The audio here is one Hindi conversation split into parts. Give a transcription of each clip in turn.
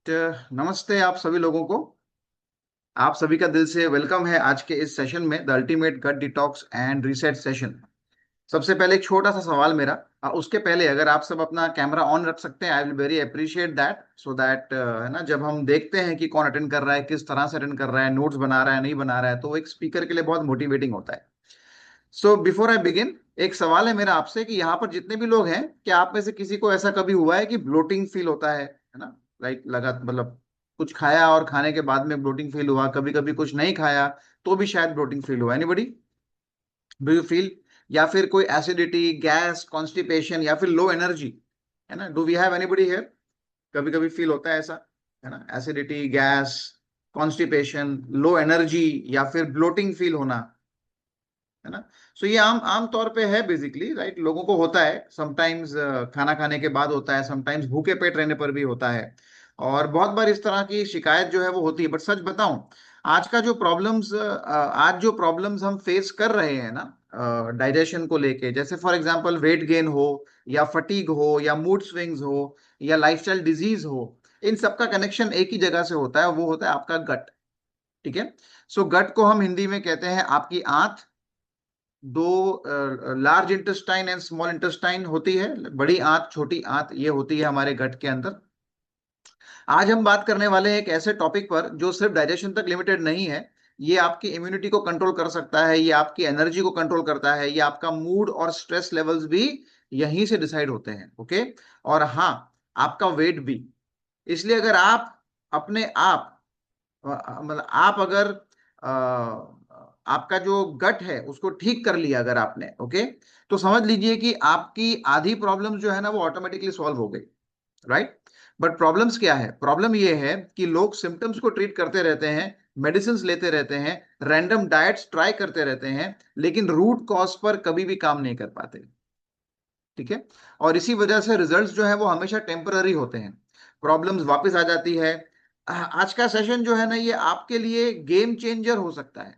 नमस्ते आप सभी लोगों को। आप सभी का दिल से वेलकम है आज के इस सेशन में, the ultimate gut detox and reset session. सबसे पहले एक छोटा सा सवाल मेरा। उसके पहले अगर आप सब अपना कैमरा ऑन रख सकते हैं, I will very appreciate that, so that है ना, जब हम देखते हैं कि कौन अटेंड कर रहा है, किस तरह से अटेंड कर रहा है, नोट्स बना रहा है नहीं बना रहा है, तो वो एक स्पीकर के लिए बहुत मोटिवेटिंग होता है। सो बिफोर आई बिगिन, एक सवाल है मेरा आपसे कि यहाँ पर जितने भी लोग हैं, क्या आप में से किसी को ऐसा कभी हुआ है कि ब्लोटिंग फील होता है ना? लाइक लगा मतलब कुछ खाया और खाने के बाद में ब्लोटिंग फील हुआ, कभी कभी कुछ नहीं खाया तो भी शायद ब्लोटिंग फील हुआ। Anybody do you feel? या फिर कोई एसिडिटी, गैस, कॉन्स्टिपेशन या फिर लो एनर्जी, है ना? Do we have anybody here? कभी कभी फील होता है ऐसा, है ना? Acidity, gas, constipation, low energy या फिर ब्लोटिंग फील होना, है ना? सो ये आम आम तौर पे है बेसिकली, राइट? लोगों को होता है समटाइम्स, खाना खाने के बाद होता है, समटाइम्स भूखे पेट रहने पर भी होता है, और बहुत बार इस तरह की शिकायत जो है वो होती है। बट सच बताऊं, आज जो प्रॉब्लम्स हम फेस कर रहे हैं ना, डाइजेशन को लेके, जैसे फॉर एग्जांपल वेट गेन हो या फटीग हो या मूड स्विंग्स हो या लाइफस्टाइल डिजीज हो, इन सबका कनेक्शन एक ही जगह से होता है, वो होता है आपका गट। ठीक है? सो गट को हम हिंदी में कहते हैं आपकी आंत। दो large intestine and small intestine होती है, बड़ी आंत छोटी आंत, ये होती है हमारे गट के अंदर। आज हम बात करने वाले हैं एक ऐसे टॉपिक पर जो सिर्फ डाइजेशन तक लिमिटेड नहीं है। ये आपकी इम्यूनिटी को कंट्रोल कर सकता है, ये आपकी एनर्जी को कंट्रोल करता है, ये आपका मूड और स्ट्रेस लेवल्स भी यहीं से डिसाइड होते हैं। ओके? और हाँ, आपका वेट भी। इसलिए अगर आप अपने आप मतलब आप अगर आपका जो गट है उसको ठीक कर लिया अगर आपने, ओके, तो समझ लीजिए कि आपकी आधी प्रॉब्लम जो है ना वो ऑटोमेटिकली सॉल्व हो गई, राइट? बट प्रॉब्लम्स क्या है? प्रॉब्लम ये है कि लोग सिम्टम्स को ट्रीट करते रहते हैं, मेडिसिन लेते रहते हैं, रैंडम डाइट्स ट्राई करते रहते हैं, लेकिन रूट कॉज पर कभी भी काम नहीं कर पाते। ठीक है? और इसी वजह से रिजल्ट्स जो है वो हमेशा टेम्पररी होते हैं, प्रॉब्लम्स वापस आ जाती है। आज का सेशन जो है ना ये आपके लिए गेम चेंजर हो सकता है,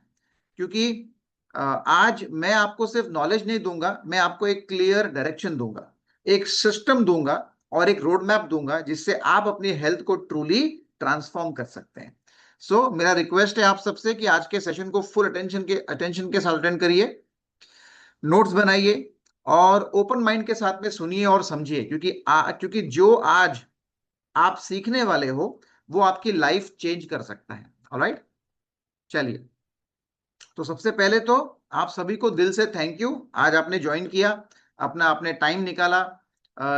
क्योंकि आज मैं आपको सिर्फ नॉलेज नहीं दूंगा, मैं आपको एक क्लियर डायरेक्शन दूंगा, एक सिस्टम दूंगा और एक रोड मैप दूंगा जिससे आप अपनी हेल्थ को ट्रूली ट्रांसफॉर्म कर सकते हैं। मेरा रिक्वेस्ट है आप सबसे कि आज के सेशन को फुल अटेंशन के साथ अटेंड करिए, नोट्स बनाइए और ओपन माइंड के साथ में सुनिए और समझिए, क्योंकि जो आज आप सीखने वाले हो वो आपकी लाइफ चेंज कर सकता है। ऑलराइट? चलिए, तो सबसे पहले तो आप सभी को दिल से थैंक यू, आज आपने ज्वाइन किया, अपना आपने टाइम निकाला।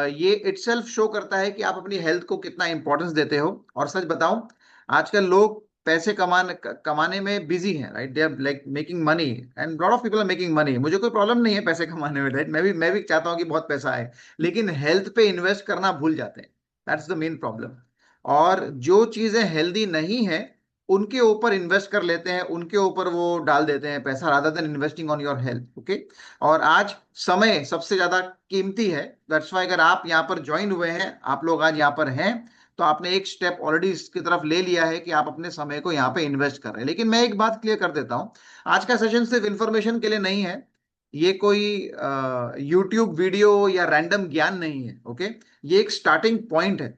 ये इटसेल्फ शो करता है कि आप अपनी हेल्थ को कितना इंपॉर्टेंस देते हो। और सच बताऊं, आजकल लोग पैसे कमाने में बिजी हैं, right? They are like making money, and lot of people are making money. मुझे कोई प्रॉब्लम नहीं है पैसे कमाने में, राइट? मैं भी चाहता हूँ कि बहुत पैसा आए, लेकिन हेल्थ पे इन्वेस्ट करना भूल जाते हैं। That's the main problem. और जो चीजें हेल्दी नहीं है उनके ऊपर इन्वेस्ट कर लेते हैं, उनके ऊपर वो डाल देते हैं पैसा, rather than investing on your health. Okay? और आज समय सबसे ज्यादा कीमती है। दैट्स वाई अगर आप यहाँ पर ज्वाइन हुए हैं, आप लोग आज यहाँ पर हैं, तो आपने एक स्टेप ऑलरेडी इसकी तरफ ले लिया है कि आप अपने समय को यहाँ पे इन्वेस्ट कर रहे हैं। लेकिन मैं एक बात क्लियर कर देता हूँ, आज का सेशन सिर्फ इंफॉर्मेशन के लिए नहीं है, ये कोई यूट्यूब वीडियो या रैंडम ज्ञान नहीं है। ओके? ये एक स्टार्टिंग पॉइंट है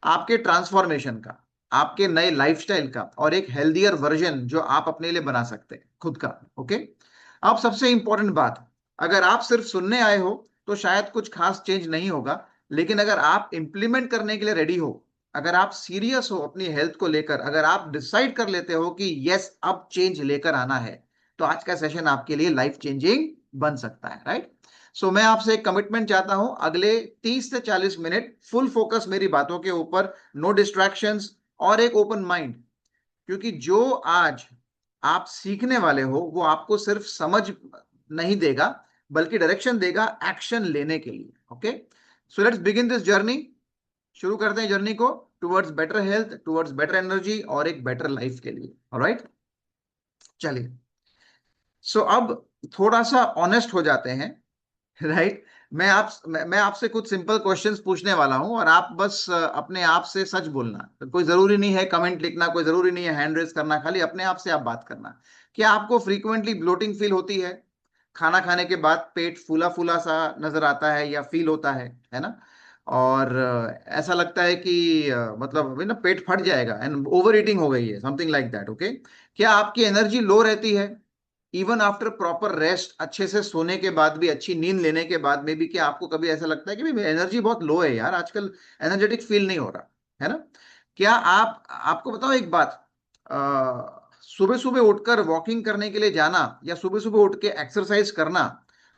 आपके ट्रांसफॉर्मेशन का, आपके नए लाइफस्टाइल का, और एक हेल्दियर वर्जन जो आप अपने लिए बना सकते हैं खुद का। ओके? अब सबसे इंपॉर्टेंट बात, अगर आप सिर्फ सुनने आए हो तो शायद कुछ खास चेंज नहीं होगा, लेकिन अगर आप इंप्लीमेंट करने के लिए रेडी हो, अगर आप सीरियस हो अपनी हेल्थ को लेकर, अगर आप डिसाइड कर लेते हो कि यस अब चेंज लेकर आना है, तो आज का सेशन आपके लिए लाइफ चेंजिंग बन सकता है, राइट? मैं आपसे एक कमिटमेंट चाहता हूं, अगले 30 से 40 मिनट फुल फोकस मेरी बातों के ऊपर, नो डिस्ट्रैक्शंस और एक ओपन माइंड। क्योंकि जो आज आप सीखने वाले हो वो आपको सिर्फ समझ नहीं देगा, बल्कि डायरेक्शन देगा एक्शन लेने के लिए। Okay? Let's begin this journey. शुरू करते हैं जर्नी को towards better health, towards better energy और एक बेटर लाइफ के लिए। ऑलराइट? चलिए, अब थोड़ा सा ऑनेस्ट हो जाते हैं, राइट? मैं आपसे कुछ सिंपल क्वेश्चंस पूछने वाला हूं और आप बस अपने आप से सच बोलना। कोई जरूरी नहीं है कमेंट लिखना, कोई जरूरी नहीं है हैंड रेज करना, खाली अपने आप से आप बात करना। क्या आपको फ्रीक्वेंटली ब्लोटिंग फील होती है? खाना खाने के बाद पेट फूला फूला सा नजर आता है या फील होता है ना? और ऐसा लगता है कि मतलब ना पेट फट जाएगा एंड ओवर ईटिंग हो गई है, समथिंग लाइक दैट। ओके, क्या आपकी एनर्जी लो रहती है इवन आफ्टर प्रॉपर रेस्ट? अच्छे से सोने के बाद भी, अच्छी नींद लेने के बाद में भी, क्या आपको कभी ऐसा लगता है कि भाई एनर्जी बहुत लो है यार, आजकल एनर्जेटिक फील नहीं हो रहा है ना? क्या आपको बताओ एक बात, सुबह सुबह उठकर वॉकिंग करने के लिए जाना या सुबह सुबह उठ के एक्सरसाइज करना,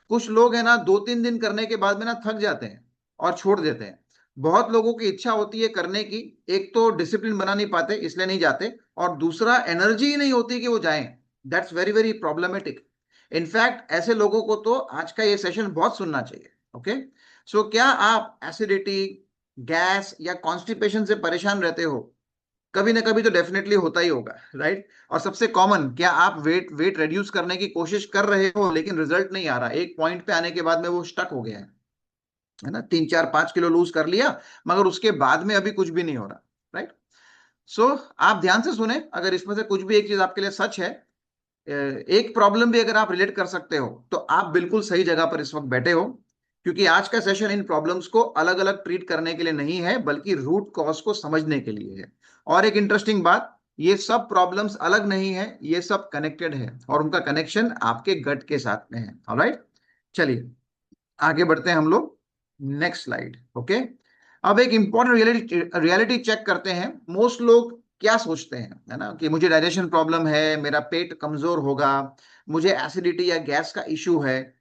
कुछ लोग है ना 2-3 दिन करने के बाद में ना थक जाते हैं और छोड़ देते हैं। बहुत लोगों की इच्छा होती है करने की, एक तो डिसिप्लिन बना नहीं पाते इसलिए नहीं जाते, और दूसरा एनर्जी ही नहीं होती कि वो जाएं। That's very very problematic. In fact ऐसे लोगों को तो आज का ये सेशन बहुत सुनना चाहिए। ओके, सो क्या आप एसिडिटी, गैस या कॉन्स्टिपेशन से परेशान रहते हो? कभी ना कभी तो डेफिनेटली होता ही होगा, राइट? और सबसे कॉमन, क्या आप वेट वेट रिड्यूस करने की कोशिश कर रहे हो लेकिन रिजल्ट नहीं आ रहा, एक पॉइंट पे आने के बाद में वो स्टक हो गया है ना? 3-4-5 किलो लूज कर लिया मगर उसके बाद में अभी कुछ भी नहीं हो रहा, राइट? सो आप ध्यान से सुने, अगर इसमें से कुछ भी एक चीज आपके लिए सच है, एक प्रॉब्लम भी अगर आप रिलेट कर सकते हो, तो आप बिल्कुल सही जगह पर इस वक्त बैठे हो। क्योंकि आज का सेशन इन प्रॉब्लम्स को अलग अलग ट्रीट करने के लिए नहीं है, बल्कि रूट कॉज को समझने के लिए है। और एक इंटरेस्टिंग बात, ये सब प्रॉब्लम्स अलग नहीं है, ये सब कनेक्टेड है, और उनका कनेक्शन आपके गट के साथ में है। ऑलराइट, चलिए आगे बढ़ते हैं हम लोग। Next slide. ओके, अब एक इंपॉर्टेंट रियलिटी चेक करते हैं। मोस्ट लोग क्या सोचते हैं, है ना, कि मुझे डाइजेशन प्रॉब्लम है, मेरा पेट कमजोर होगा, मुझे एसिडिटी या गैस का इश्यू है,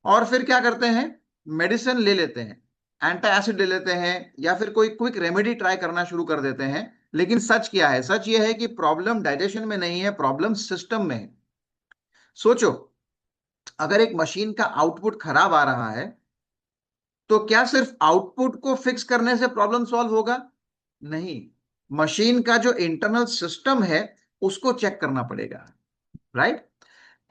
और फिर क्या करते हैं, मेडिसिन ले लेते हैं, एंटी एसिड ले लेते हैं, या फिर कोई क्विक रेमेडी ट्राई करना शुरू कर देते हैं। लेकिन सच क्या है? सच ये है कि प्रॉब्लम डाइजेशन में नहीं है, प्रॉब्लम सिस्टम में है। सोचो, अगर एक मशीन का आउटपुट खराब आ रहा है, तो क्या सिर्फ आउटपुट को फिक्स करने से प्रॉब्लम सॉल्व होगा? नहीं, मशीन का जो इंटरनल सिस्टम है उसको चेक करना पड़ेगा, राइट?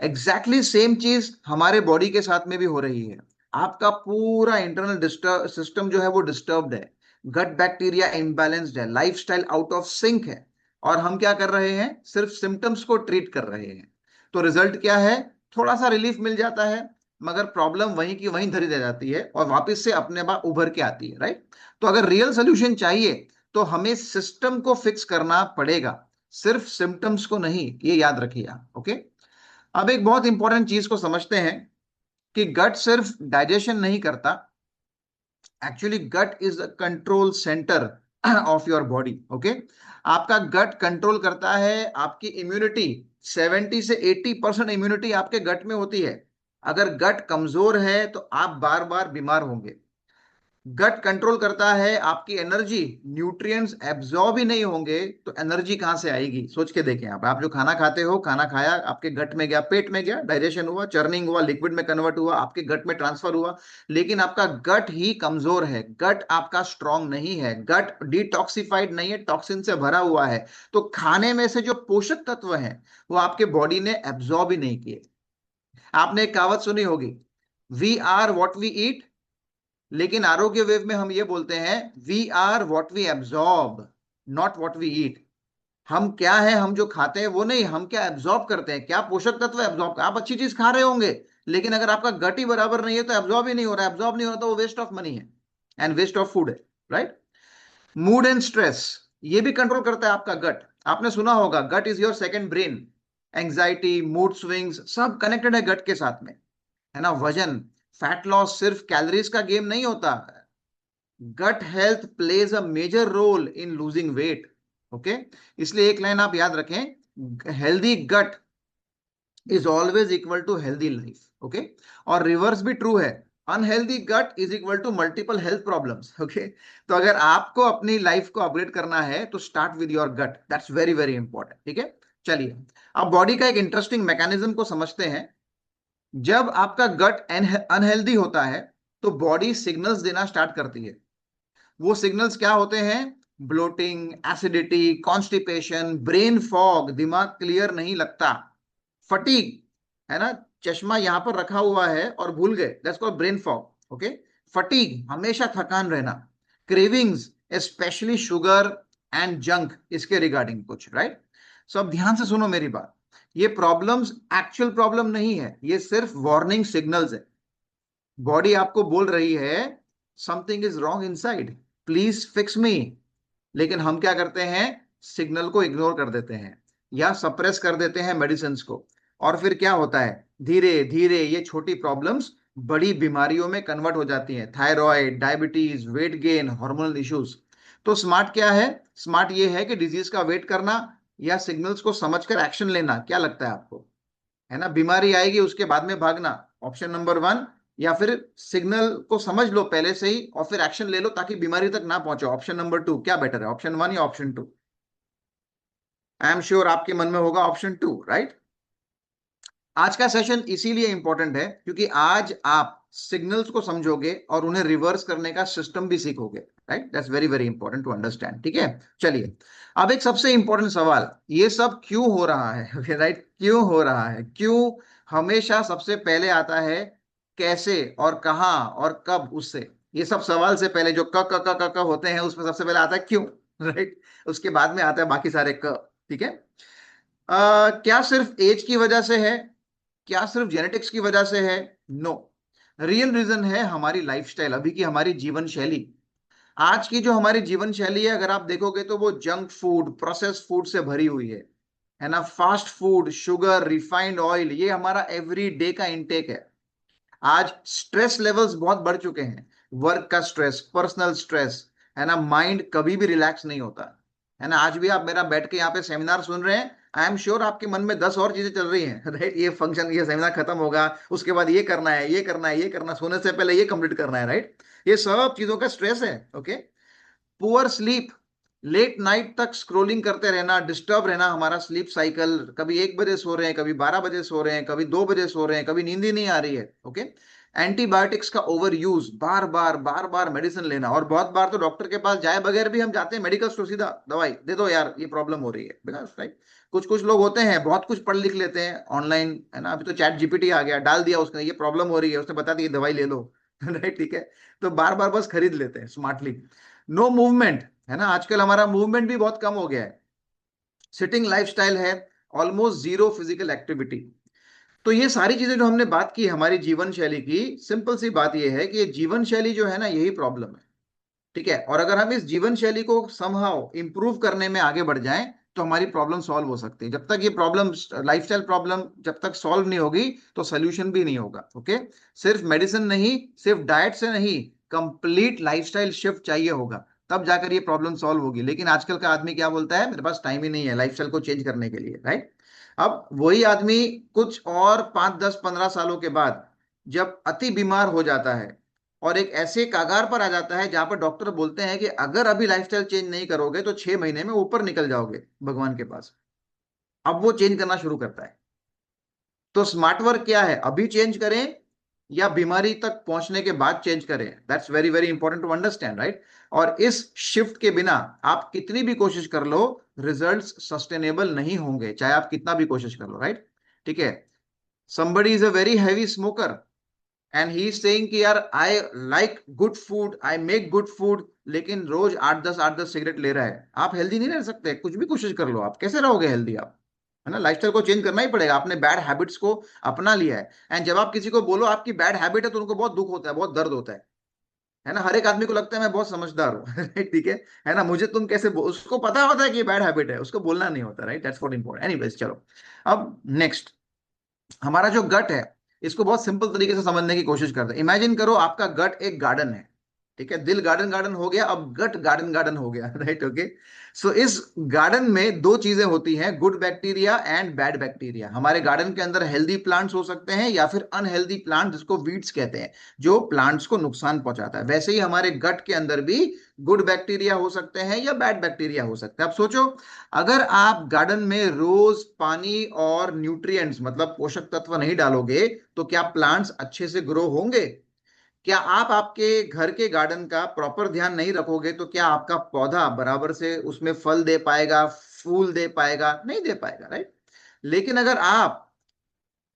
एग्जैक्टली सेम चीज हमारे बॉडी के साथ में भी हो रही है। आपका पूरा इंटरनल सिस्टम जो है वो डिस्टर्ब्ड है, गट बैक्टीरिया इम्बैलेंस्ड है, लाइफस्टाइल आउट ऑफ सिंक है, और हम क्या कर रहे हैं? सिर्फ सिम्टम्स को ट्रीट कर रहे हैं। तो रिजल्ट क्या है? थोड़ा सा रिलीफ मिल जाता है, मगर प्रॉब्लम वहीं की वहीं धरी रह जाती है और वापस से अपने आप उभर के आती है, राइट? तो अगर रियल सोल्यूशन चाहिए तो हमें सिस्टम को फिक्स करना पड़ेगा, सिर्फ सिम्टम्स को नहीं, ये याद रखिए आप। ओके, अब एक बहुत इंपॉर्टेंट चीज को समझते हैं कि गट सिर्फ डाइजेशन नहीं करता। Actually gut is the control centre of your body. Okay, आपका गट कंट्रोल करता है आपकी इम्यूनिटी। 70 से 80% इम्यूनिटी आपके गट में होती है। अगर गट कमजोर है तो आप बार बार बीमार होंगे। गट कंट्रोल करता है आपकी एनर्जी। न्यूट्रिएंट्स एब्जॉर्ब ही नहीं होंगे तो एनर्जी कहां से आएगी? सोच के देखें, आप जो खाना खाते हो, खाना खाया, आपके गट में गया, पेट में गया, डाइजेशन हुआ, चर्निंग हुआ, लिक्विड में कन्वर्ट हुआ, आपके गट में ट्रांसफर हुआ, लेकिन आपका गट ही कमजोर है, गट आपका स्ट्रांग नहीं है, गट डिटॉक्सिफाइड नहीं है, टॉक्सिन से भरा हुआ है। तो खाने में से जो पोषक तत्व हैं वो आपके बॉडी ने एब्जॉर्ब ही नहीं किए। आपने एक कहावत सुनी होगी, we are what we eat, लेकिन आरोग्य वेव में हम ये बोलते हैं, we are what we absorb, not what we eat. हम क्या है, हम जो खाते हैं वो नहीं, हम क्या एब्जॉर्ब करते हैं, क्या पोषक तत्व एब्जॉर्ब। आप अच्छी चीज खा रहे होंगे, लेकिन अगर आपका गट ही बराबर नहीं है तो एब्जॉर्ब ही नहीं हो रहा। एब्जॉर्ब नहीं हो रहा तो वो वेस्ट ऑफ मनी है एंड वेस्ट ऑफ फूड है, राइट? मूड एंड स्ट्रेस, ये भी कंट्रोल करता है आपका गट। आपने सुना होगा, gut is your second brain. Anxiety, mood swings, सब कनेक्टेड है गट के साथ में, है ना? वजन, फैट लॉस सिर्फ कैलोरीज का गेम नहीं होता। Gut health plays a major role in losing weight. Okay, इसलिए एक लाइन आप याद रखें, healthy gut is always equal to healthy life. Okay, और रिवर्स भी ट्रू है, unhealthy gut is equal to multiple health problems. Okay, तो अगर आपको अपनी लाइफ को अपग्रेड करना है तो start with your gut, that's very very important. ठीक है, चलिए अब बॉडी का एक इंटरेस्टिंग मैकेनिज्म को समझते हैं। जब आपका गट अनहेल्दी होता है तो बॉडी सिग्नल्स देना स्टार्ट करती है। वो सिग्नल्स क्या होते हैं? Bloating, acidity, constipation, brain fog, दिमाग क्लियर नहीं लगता, फटीग, है ना, चश्मा यहां पर रखा हुआ है और भूल गए, that's called brain fog. Okay, fatigue, हमेशा थकान रहना, cravings, specially sugar and junk, इसके रिगार्डिंग कुछ, राइट? सो अब ध्यान से सुनो मेरी बात, ये प्रॉब्लम्स एक्चुअल प्रॉब्लम नहीं है, ये सिर्फ वार्निंग सिग्नल्स है। बॉडी आपको बोल रही है something is wrong inside, please fix me. लेकिन हम क्या करते हैं, सिग्नल को इग्नोर कर देते हैं या सप्रेस कर देते हैं मेडिसिन को। और फिर क्या होता है, धीरे धीरे ये छोटी प्रॉब्लम्स बड़ी बीमारियों में कन्वर्ट हो जाती हैं, thyroid, diabetes, weight gain, hormonal issues. तो स्मार्ट क्या है, स्मार्ट ये है कि डिजीज का वेट करना या सिग्नल्स को समझकर एक्शन लेना। क्या लगता है आपको, है ना, बीमारी आएगी उसके बाद में भागना, ऑप्शन नंबर वन, या फिर सिग्नल को समझ लो पहले से ही और फिर एक्शन ले लो ताकि बीमारी तक ना पहुंचो, ऑप्शन नंबर टू। क्या बेटर है, ऑप्शन वन या option two? I am sure आपके मन में होगा ऑप्शन टू, राइट। आज का सेशन इसीलिए इंपॉर्टेंट है क्योंकि आज आप सिग्नल्स को समझोगे और उन्हें रिवर्स करने का सिस्टम भी सीखोगे, right. That's very very important to understand, ठीक है। चलिए, अब एक सबसे इंपॉर्टेंट सवाल, ये सब क्यों हो रहा है, राइट, क्यों हो रहा है, क्यों हमेशा सबसे पहले आता है, कैसे और कहां और कब, उससे ये सब सवाल से पहले जो क क क क क होते हैं उसमें सबसे पहले आता है क्यों, राइट। उसके बाद में आता है बाकी सारे क, ठीक है। क्या सिर्फ एज की वजह से है, क्या सिर्फ जेनेटिक्स की वजह से है? नो, रियल रीजन है हमारी लाइफस्टाइल, अभी की हमारी जीवन शैली। आज की जो हमारी जीवन शैली है, अगर आप देखोगे तो वो जंक फूड, प्रोसेस फूड से भरी हुई है ना। Fast food, sugar, refined oil, ये हमारा एवरी डे का इंटेक है। आज स्ट्रेस लेवल्स बहुत बढ़ चुके हैं, वर्क का स्ट्रेस, पर्सनल स्ट्रेस, है ना। माइंड कभी भी रिलैक्स नहीं होता, है ना। आज भी आप मेरा बैठ के यहाँ पे सेमिनार सुन रहे हैं, आई एम श्योर आपके मन में 10 और चीजें चल रही हैं, राइट। ये फंक्शन, ये सेमिनार खत्म होगा, उसके बाद ये करना है, ये करना है, ये करना, सोने से पहले ये कंप्लीट करना है, राइट। ये सब चीजों का स्ट्रेस है, okay. Poor sleep, late night तक स्क्रोलिंग करते रहना, डिस्टर्ब रहना, हमारा स्लीप साइकिल, कभी 1 बजे सो रहे हैं, कभी 12 बजे सो रहे हैं, कभी 2 बजे सो रहे हैं, कभी नींद ही नहीं आ रही है, ओके। एंटीबायोटिक्स का ओवर यूज, बार बार बार बार मेडिसिन लेना, और बहुत बार तो डॉक्टर के पास जाए बगैर भी हम जाते हैं मेडिकल स्टोर, सीधा दवाई दे दो यार, ये प्रॉब्लम हो रही है, बिकॉज राइट। कुछ कुछ लोग होते हैं बहुत कुछ पढ़ लिख लेते हैं ऑनलाइन, है ना। अभी तो चैट जीपीटी आ गया, डाल दिया उसने ये प्रॉब्लम हो रही है, उसने बता दिया दवाई ले लो, राइट, ठीक है। तो बार बार बस खरीद लेते हैं स्मार्टली। नो मूवमेंट, है ना, आजकल हमारा मूवमेंट भी बहुत कम हो गया है, सिटिंग लाइफस्टाइल है, ऑलमोस्ट जीरो फिजिकल एक्टिविटी। तो ये सारी चीजें जो हमने बात की हमारी जीवन शैली की, सिंपल सी बात ये है कि ये जीवन शैली जो है ना, यही प्रॉब्लम है, ठीक है। और अगर हम इस जीवन शैली को समहाउ इंप्रूव करने में आगे बढ़ जाएं तो हमारी प्रॉब्लम सॉल्व हो सकती है। जब तक ये प्रॉब्लम, लाइफस्टाइल प्रॉब्लम जब तक सॉल्व नहीं होगी तो सोल्यूशन भी नहीं होगा, ओके। सिर्फ मेडिसिन नहीं, सिर्फ डाइट से नहीं, कंप्लीट लाइफस्टाइल शिफ्ट चाहिए होगा, तब जाकर ये प्रॉब्लम सॉल्व होगी। लेकिन आजकल का आदमी क्या बोलता है, मेरे पास टाइम ही नहीं है लाइफस्टाइल को चेंज करने के लिए, राइट। अब वही आदमी कुछ और 5, 10, 15 सालों के बाद जब अति बीमार हो जाता है और एक ऐसे कागार पर आ जाता है जहां पर डॉक्टर बोलते हैं कि अगर अभी लाइफस्टाइल चेंज नहीं करोगे तो 6 महीने में ऊपर निकल जाओगे भगवान के पास, अब वो चेंज करना शुरू करता है। तो स्मार्ट वर्क क्या है, अभी चेंज करें या बीमारी तक पहुंचने के बाद चेंज करें? That's very very important to understand, right. और इस शिफ्ट के बिना आप कितनी भी कोशिश कर लो, रिजल्ट्स सस्टेनेबल नहीं होंगे, चाहे आप कितना भी कोशिश कर लो, राइट, ठीक है। somebody is a very heavy smoker and he is saying कि यार I like good food, I make good food, लेकिन रोज 8, 10 सिगरेट ले रहा है, आप हेल्दी नहीं रह सकते, कुछ भी कोशिश कर लो, आप कैसे रहोगे हेल्दी आप, है ना। लाइफस्टाइल को चेंज करना ही पड़ेगा, आपने बैड हैबिट्स को अपना लिया है। एंड जब आप किसी को बोलो आपकी बैड हैबिट है तो उनको बहुत दुख होता है, बहुत दर्द होता है ना। हर एक आदमी को लगता है मैं बहुत समझदार हूँ, ठीक है ना, मुझे तुम कैसे उसको पता होता है कि बैड हैबिट है, उसको बोलना नहीं होता, right. That's what important, anyways चलो। अब नेक्स्ट, हमारा जो गट है, इसको बहुत सिंपल तरीके से समझने की कोशिश करते हैं। इमेजिन करो आपका गट एक गार्डन है, ठीक है। दिल गार्डन गार्डन हो गया, अब गट गार्डन गार्डन हो गया, राइट, ओके। सो इस गार्डन में दो चीजें होती हैं, good bacteria and bad bacteria. हमारे गार्डन के अंदर हेल्दी प्लांट्स हो सकते हैं या फिर अनहेल्दी प्लांट, जिसको वीड्स कहते हैं, जो प्लांट्स को नुकसान पहुंचाता है। वैसे ही हमारे गट के अंदर भी गुड बैक्टीरिया हो सकते हैं या बैड बैक्टीरिया हो सकते हैं। अब सोचो, अगर आप गार्डन में रोज पानी और न्यूट्रिएंट्स, मतलब पोषक तत्व नहीं डालोगे तो क्या प्लांट्स अच्छे से ग्रो होंगे? क्या आप आपके घर के गार्डन का प्रॉपर ध्यान नहीं रखोगे तो क्या आपका पौधा बराबर से उसमें फल दे पाएगा, फूल दे पाएगा? नहीं दे पाएगा, राइट। लेकिन अगर आप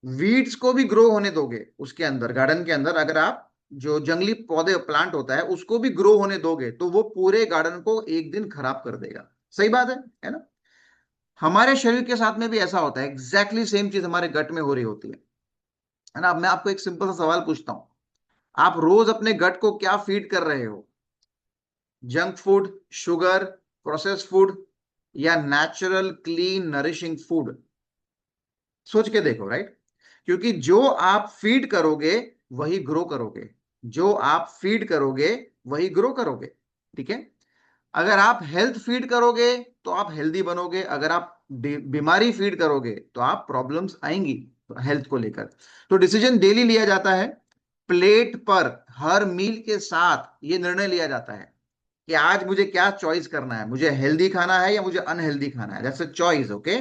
वीड्स को भी ग्रो होने दोगे, उसके अंदर गार्डन के अंदर अगर आप जो जंगली पौधे प्लांट होता है उसको भी ग्रो होने दोगे तो वो पूरे गार्डन को एक दिन खराब कर देगा। सही बात है ना। हमारे शरीर के साथ में भी ऐसा होता है, एग्जैक्टली सेम चीज हमारे गट में हो रही होती है ना। अब मैं आपको एक सिंपल सा सवाल पूछता हूं, आप रोज अपने गट को क्या फीड कर रहे हो? Junk food, sugar, process food, या नेचुरल क्लीन नरिशिंग फूड? सोच के देखो, राइट? क्योंकि जो आप फीड करोगे वही ग्रो करोगे, जो आप फीड करोगे वही ग्रो करोगे। ठीक है? अगर आप हेल्थ फीड करोगे तो आप हेल्दी बनोगे, अगर आप बीमारी फीड करोगे तो आप प्रॉब्लम्स आएंगी हेल्थ को लेकर। तो डिसीजन डेली लिया जाता है, प्लेट पर हर मील के साथ ये निर्णय लिया जाता है कि आज मुझे क्या चॉइस करना है, मुझे हेल्दी खाना है या मुझे अनहेल्दी खाना है। That's a choice, okay?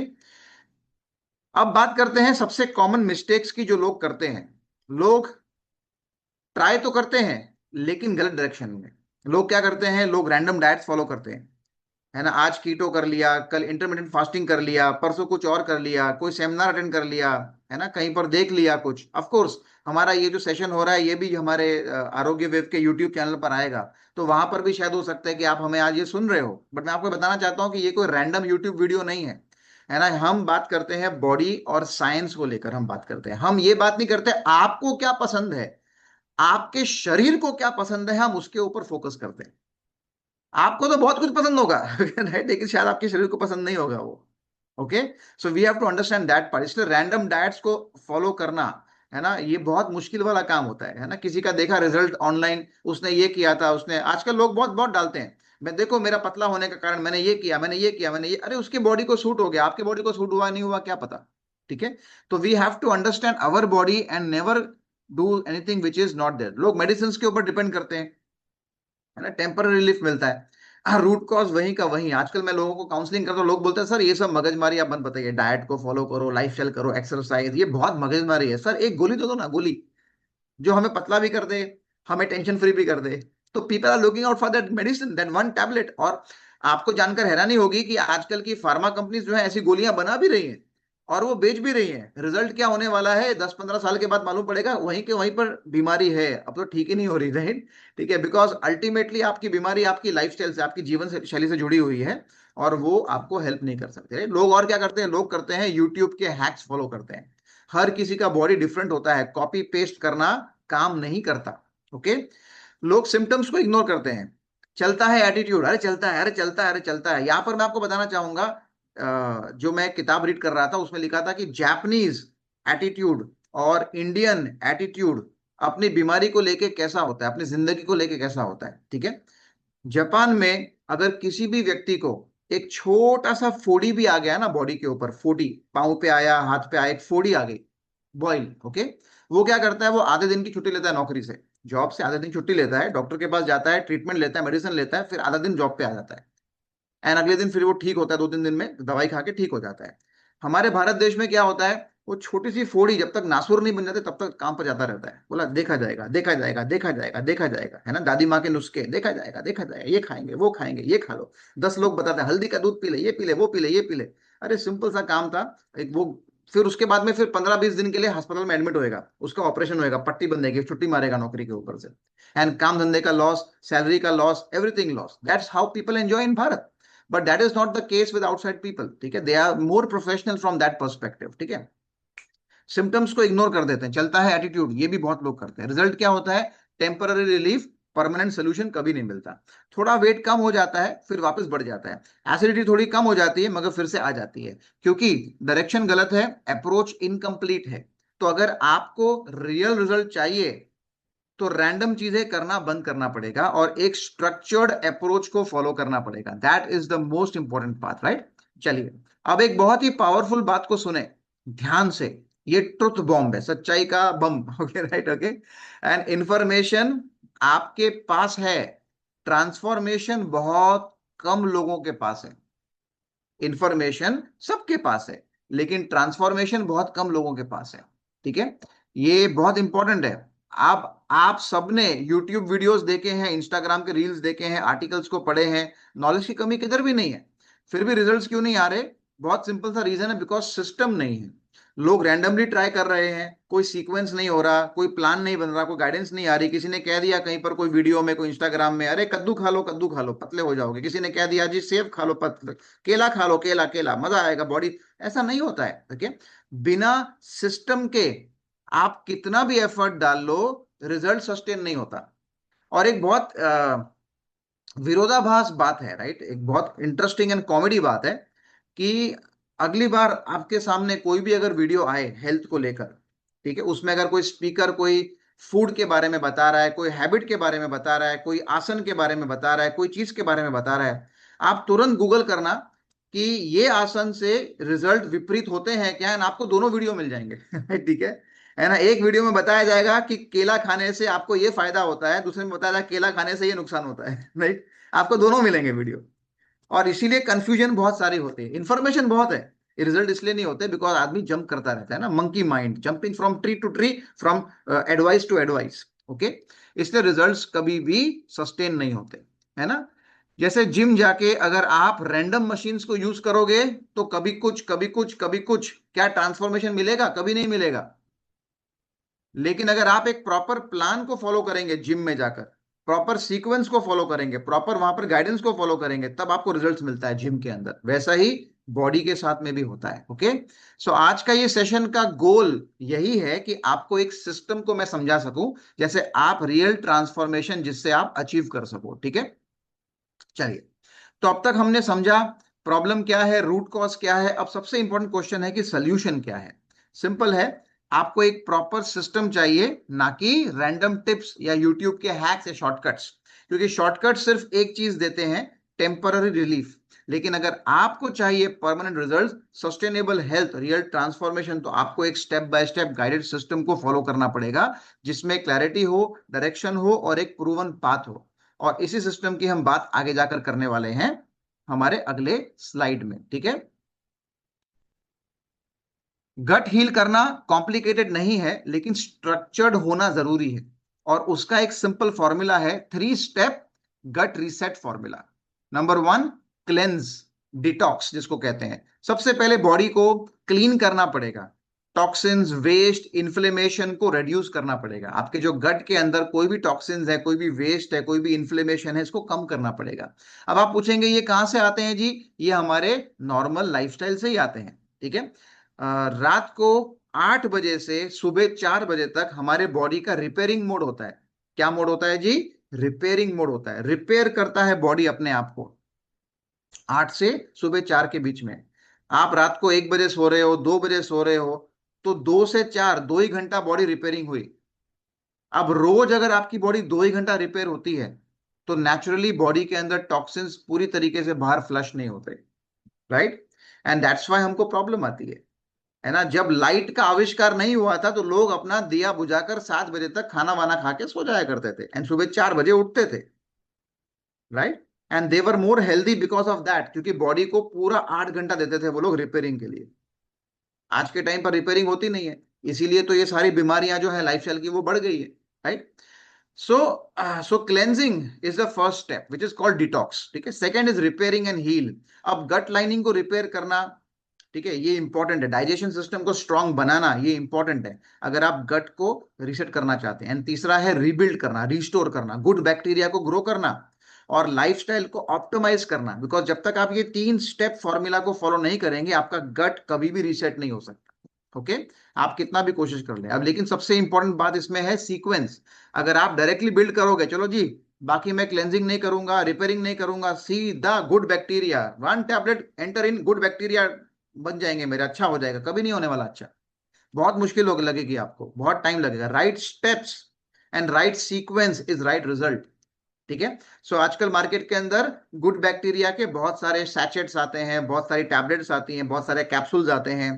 अब बात करते हैं सबसे कॉमन मिस्टेक्स की जो लोग करते हैं। लोग ट्राई तो करते हैं लेकिन गलत डायरेक्शन में। लोग क्या करते हैं, लोग रैंडम डाइट्स फॉलो करते हैं, है ना? आज कीटो कर लिया, कल इंटरमीडिएट फास्टिंग कर लिया, परसों कुछ और कर लिया, कोई सेमिनार अटेंड कर लिया, है ना, कहीं पर देख लिया कुछ। ऑफ कोर्स हमारा ये जो सेशन हो रहा है ये भी हमारे आरोग्य वेव के यूट्यूब चैनल पर आएगा, तो वहां पर भी शायद हो सकता है कि आप हमें आज ये सुन रहे हो, बट मैं आपको बताना चाहता हूँ कि ये कोई रैंडम यूट्यूब वीडियो नहीं है ना? हम बात करते हैं बॉडी और साइंस को लेकर, हम बात करते हैं। हम ये बात नहीं करते आपको क्या पसंद है, आपके शरीर को क्या पसंद है, हम उसके ऊपर फोकस करते हैं। आपको तो बहुत कुछ पसंद होगा राइट, लेकिन शायद आपके शरीर को पसंद नहीं होगा वो। Okay? So we have to understand that part. इसलिए रैंडम डाइट्स को फॉलो करना, है ना, ये बहुत मुश्किल वाला काम होता है ना? किसी का देखा रिजल्ट ऑनलाइन, उसने ये किया था, उसने, आजकल लोग बहुत बहुत डालते हैं, मैं देखो मेरा पतला होने का कारण मैंने ये किया, मैंने ये किया, मैंने ये, अरे उसके बॉडी को सूट हो गया, आपके बॉडी को सूट हुआ नहीं हुआ क्या पता? ठीक है? तो we have to understand our body and never do anything which is not there. लोग मेडिसिन के ऊपर डिपेंड करते हैं, है ना, टेम्पररी रिलीफ मिलता है। हाँ, रूट कॉज वहीं का वहीं। आजकल मैं लोगों को काउंसलिंग करता हूँ, लोग बोलते हैं सर ये सब मगजमारी आप मत बताइए, डाइट को फॉलो करो, लाइफ स्टाइल करो, एक्सरसाइज, ये बहुत मगजमारी है। सर एक गोली तो दो ना, गोली जो हमें पतला भी कर दे, हमें टेंशन फ्री भी कर दे। तो people are looking out for that medicine, that one tablet. और आपको जानकर हैरानी होगी कि आजकल की फार्मा कंपनीज जो है ऐसी गोलियां बना भी रही हैं और वो बेच भी रही हैं। रिजल्ट क्या होने वाला है 10-15 साल के बाद मालूम पड़ेगा, वहीं के वहीं पर बीमारी है, अब तो ठीक ही नहीं हो रही, राइट? ठीक है? बिकॉज अल्टीमेटली आपकी बीमारी आपकी लाइफस्टाइल से, आपकी जीवन शैली से जुड़ी हुई है और वो आपको हेल्प नहीं कर सकते। लोग और क्या करते हैं, लोग करते हैं यूट्यूब के हैक्स फॉलो करते हैं। हर किसी का बॉडी डिफरेंट होता है, कॉपी पेस्ट करना काम नहीं करता। ओके? लोग सिम्टम्स को इग्नोर करते हैं। चलता है एटीट्यूड, अरे चलता है, अरे चलता है, अरे चलता है। यहां पर मैं आपको बताना चाहूंगा, जो मैं किताब रीड कर रहा था उसमें लिखा था कि जापानीज एटीट्यूड और इंडियन एटीट्यूड अपनी बीमारी को लेके कैसा होता है, अपनी जिंदगी को लेके कैसा होता है। ठीक है? जापान में अगर किसी भी व्यक्ति को एक छोटा सा फोड़ी भी आ गया ना बॉडी के ऊपर, फोड़ी पांव पे आया, हाथ पे आया, एक फोड़ी आ गई, बॉइल, ओके, वो क्या करता है, वो आधे दिन की छुट्टी लेता है नौकरी से, जॉब से आधे दिन छुट्टी लेता है, डॉक्टर के पास जाता है, ट्रीटमेंट लेता है, मेडिसिन लेता है, फिर आधा दिन जॉब पे आ जाता है। एंड अगले दिन फिर वो ठीक होता है, 2-3 दिन में दवाई खा के ठीक हो जाता है। हमारे भारत देश में क्या होता है, वो छोटी सी फोड़ी जब तक नासूर नहीं बन जाते तब तक काम पर जाता रहता है, बोला देखा जाएगा, देखा जाएगा, देखा जाएगा, देखा जाएगा, है ना, दादी माँ के नुस्खे, देखा जाएगा, देखा जाएगा, ये खाएंगे, वो खाएंगे, ये खा लो। 10 लोग बताते हैं हल्दी का दूध पी ले, ये पी ले, वो पी ले, ये पी ले। अरे सिंपल सा काम था एक वो। फिर उसके बाद में फिर 15-20 दिन के लिए अस्पताल में एडमिट होएगा, उसका ऑपरेशन होएगा, पट्टी बंधेगी, छुट्टी मारेगा नौकरी के ऊपर से। एंड काम धंधे का लॉस, सैलरी का loss, everything loss. That's how people enjoy in Bharat. But that is not the case with outside people. ठीक है? They are more professional from that perspective. ठीक है? सिम्टम्स को इग्नोर कर देते हैं, चलता है एटीट्यूड, ये भी बहुत लोग करते हैं। रिजल्ट क्या होता है, टेम्पररी रिलीफ, परमानेंट सोल्यूशन कभी नहीं मिलता। थोड़ा वेट कम हो जाता है फिर वापस बढ़ जाता है, एसिडिटी थोड़ी कम हो जाती है मगर फिर से आ जाती है, क्योंकि डायरेक्शन गलत है, अप्रोच इनकम्प्लीट है। तो अगर आपको रियल रिजल्ट चाहिए तो रैंडम चीजें करना बंद करना पड़ेगा और एक स्ट्रक्चर्ड अप्रोच को फॉलो करना पड़ेगा। That is the most important part, right? चलिए, अब एक बहुत ही पावरफुल बात को सुने ध्यान से। ये ट्रुथ बॉम्ब है, सच्चाई का bomb okay, right, okay. And information आपके पास है, ट्रांसफॉर्मेशन बहुत कम लोगों के पास है। इंफॉर्मेशन सबके पास है लेकिन ट्रांसफॉर्मेशन बहुत कम लोगों के पास है। ठीक है? ये बहुत इंपॉर्टेंट है। आप सबने यूट्यूब वीडियोस देखे हैं, इंस्टाग्राम के रील्स देखे हैं, आर्टिकल्स को पढ़े हैं, नॉलेज की कमी किधर भी नहीं है, फिर भी रिजल्ट्स क्यों नहीं आ रहे? बहुत सिंपल सा रीजन है, बिकॉज सिस्टम नहीं है। लोग रैंडमली ट्राई कर रहे हैं, कोई सीक्वेंस नहीं हो रहा, कोई प्लान नहीं बन रहा, कोई गाइडेंस नहीं आ रही। किसी ने कह दिया कहीं पर, कोई वीडियो में, कोई इंस्टाग्राम में, अरे कद्दू खा लो, कद्दू खा लो पतले हो जाओगे। किसी ने कह दिया जी सेब खा लो पतले, केला खा लो, केला केला मजा आएगा बॉडी। ऐसा नहीं होता है। ठीक है? बिना सिस्टम के आप कितना भी एफर्ट डाल लो, रिजल्ट सस्टेन नहीं होता। और एक बहुत विरोधाभास बात है, राइट, एक बहुत इंटरेस्टिंग एंड कॉमेडी बात है कि अगली बार आपके सामने कोई भी अगर वीडियो आए हेल्थ को लेकर, ठीक है, उसमें अगर कोई स्पीकर कोई फूड के बारे में बता रहा है, कोई हैबिट के बारे में बता रहा है, कोई आसन के बारे में बता रहा है, कोई चीज के बारे में बता रहा है, आप तुरंत गूगल करना कि ये आसन से रिजल्ट विपरीत होते हैं क्या, एंड आपको दोनों वीडियो मिल जाएंगे। ठीक है ना। एक वीडियो में बताया जाएगा कि केला खाने से आपको ये फायदा होता है, दूसरे में बताया जाएगा केला खाने से ये नुकसान होता है। राइट, आपको दोनों मिलेंगे वीडियो। और इसीलिए कंफ्यूजन बहुत सारी होती है, इंफॉर्मेशन बहुत है, रिजल्ट इसलिए नहीं होते बिकॉज आदमी जंप करता रहता है ना, monkey mind jumping from tree to tree, from advice to advice. Okay, इसलिए रिजल्ट्स कभी भी सस्टेन नहीं होते, है ना। जैसे जिम जाके अगर आप रैंडम मशीन्स को यूज करोगे तो कभी कुछ कभी कुछ कभी कुछ, क्या ट्रांसफॉर्मेशन मिलेगा? कभी नहीं मिलेगा। लेकिन अगर आप एक प्रॉपर प्लान को फॉलो करेंगे जिम में जाकर, प्रॉपर सीक्वेंस को फॉलो करेंगे, प्रॉपर वहां पर गाइडेंस को फॉलो करेंगे, तब आपको रिजल्ट्स मिलता है जिम के अंदर। वैसा ही बॉडी के साथ में भी होता है। ओके, सो आज का ये सेशन का गोल यही है कि आपको एक सिस्टम को मैं समझा सकूं, जैसे आप रियल ट्रांसफॉर्मेशन जिससे आप अचीव कर सको। ठीक है, चलिए। तो अब तक हमने समझा प्रॉब्लम क्या है, रूट कॉज क्या है। अब सबसे इंपॉर्टेंट क्वेश्चन है कि सोल्यूशन क्या है। सिंपल है, आपको एक प्रॉपर सिस्टम चाहिए, ना कि रैंडम टिप्स या यूट्यूब के हैक्स या शॉर्टकट्स। क्योंकि शॉर्टकट सिर्फ एक चीज देते हैं, टेम्पररी रिलीफ। लेकिन अगर आपको चाहिए permanent result, sustainable health, real transformation, तो आपको एक step by step guided system को फॉलो करना पड़ेगा, जिसमें क्लैरिटी हो, डायरेक्शन हो और एक प्रूवन पाथ हो। और इसी सिस्टम की हम बात आगे जाकर करने वाले हैं हमारे अगले स्लाइड में। ठीक है, गट हील करना कॉम्प्लिकेटेड नहीं है, लेकिन स्ट्रक्चर्ड होना जरूरी है। और उसका एक सिंपल फॉर्मूला है, 3 step gut reset formula. Number 1, cleanse, detox जिसको कहते हैं। सबसे पहले बॉडी को क्लीन करना पड़ेगा, टॉक्सिन्स, वेस्ट, इन्फ्लेमेशन को रिड्यूस करना पड़ेगा। आपके जो गट के अंदर कोई भी टॉक्सिन्स है, कोई भी वेस्ट है, कोई भी इन्फ्लेमेशन है, इसको कम करना पड़ेगा। अब आप पूछेंगे ये कहां से आते हैं जी? ये हमारे नॉर्मल लाइफस्टाइल से ही आते हैं। ठीक है, रात को 8 बजे से सुबह 4 बजे तक हमारे बॉडी का रिपेयरिंग मोड होता है। क्या मोड होता है जी? रिपेयरिंग मोड होता है। रिपेयर करता है बॉडी अपने आप को 8 से सुबह 4 के बीच में। आप रात को 1 बजे सो रहे हो, 2 बजे सो रहे हो, तो 2 से 4, 2 ही घंटा बॉडी रिपेयरिंग हुई। अब रोज अगर आपकी बॉडी 2 ही घंटा रिपेयर होती है, तो नेचुरली बॉडी के अंदर टॉक्सिन्स पूरी तरीके से बाहर फ्लश नहीं होते। राइट, एंड दैट्स वाई हमको प्रॉब्लम आती है ना। जब लाइट का आविष्कार नहीं हुआ था तो लोग अपना दिया बुझाकर 7 बजे तक खाना वाना खा के सो जाया करते थे, एंड सुबह 4 बजे उठते थे। Right, and they were more healthy because of that, क्योंकि बॉडी को पूरा 8 घंटा देते थे वो लोग रिपेयरिंग के लिए। आज के टाइम पर रिपेयरिंग होती नहीं है, इसीलिए तो ये सारी बीमारियां जो है लाइफस्टाइल की वो बढ़ गई है। Right, so so cleansing is the first step which is called detox. ठीक है, second is repairing and heal. अब गट लाइनिंग को रिपेयर करना, ठीक है, ये इंपॉर्टेंट है। डाइजेशन सिस्टम को स्ट्रांग बनाना ये इंपॉर्टेंट है अगर आप गट को रीसेट करना चाहते हैं। एंड तीसरा है रीबिल्ड करना, रिस्टोर करना, गुड बैक्टीरिया को ग्रो करना और लाइफस्टाइल को ऑप्टिमाइज करना। बिकॉज जब तक आप ये 3 स्टेप फॉर्मूला को फॉलो नहीं करेंगे, आपका गट कभी भी रीसेट नहीं हो सकता। ओके, आप कितना भी कोशिश कर ले। अब लेकिन सबसे इंपॉर्टेंट बात इसमें है सीक्वेंस। अगर आप डायरेक्टली बिल्ड करोगे, चलो जी बाकी मैं क्लेंजिंग नहीं करूंगा, रिपेयरिंग नहीं करूंगा, सीधा good bacteria, 1 tablet enter in, good bacteria बन जाएंगे मेरे, अच्छा हो जाएगा, कभी नहीं होने वाला अच्छा। बहुत मुश्किल हो लगेगी आपको, बहुत टाइम लगेगा। Right steps and right sequence is right result. ठीक है, सो आजकल मार्केट के अंदर गुड बैक्टीरिया के बहुत सारे सैचेट्स आते हैं, बहुत सारी टैबलेट्स आती हैं, बहुत सारे कैप्सूल्स आते हैं।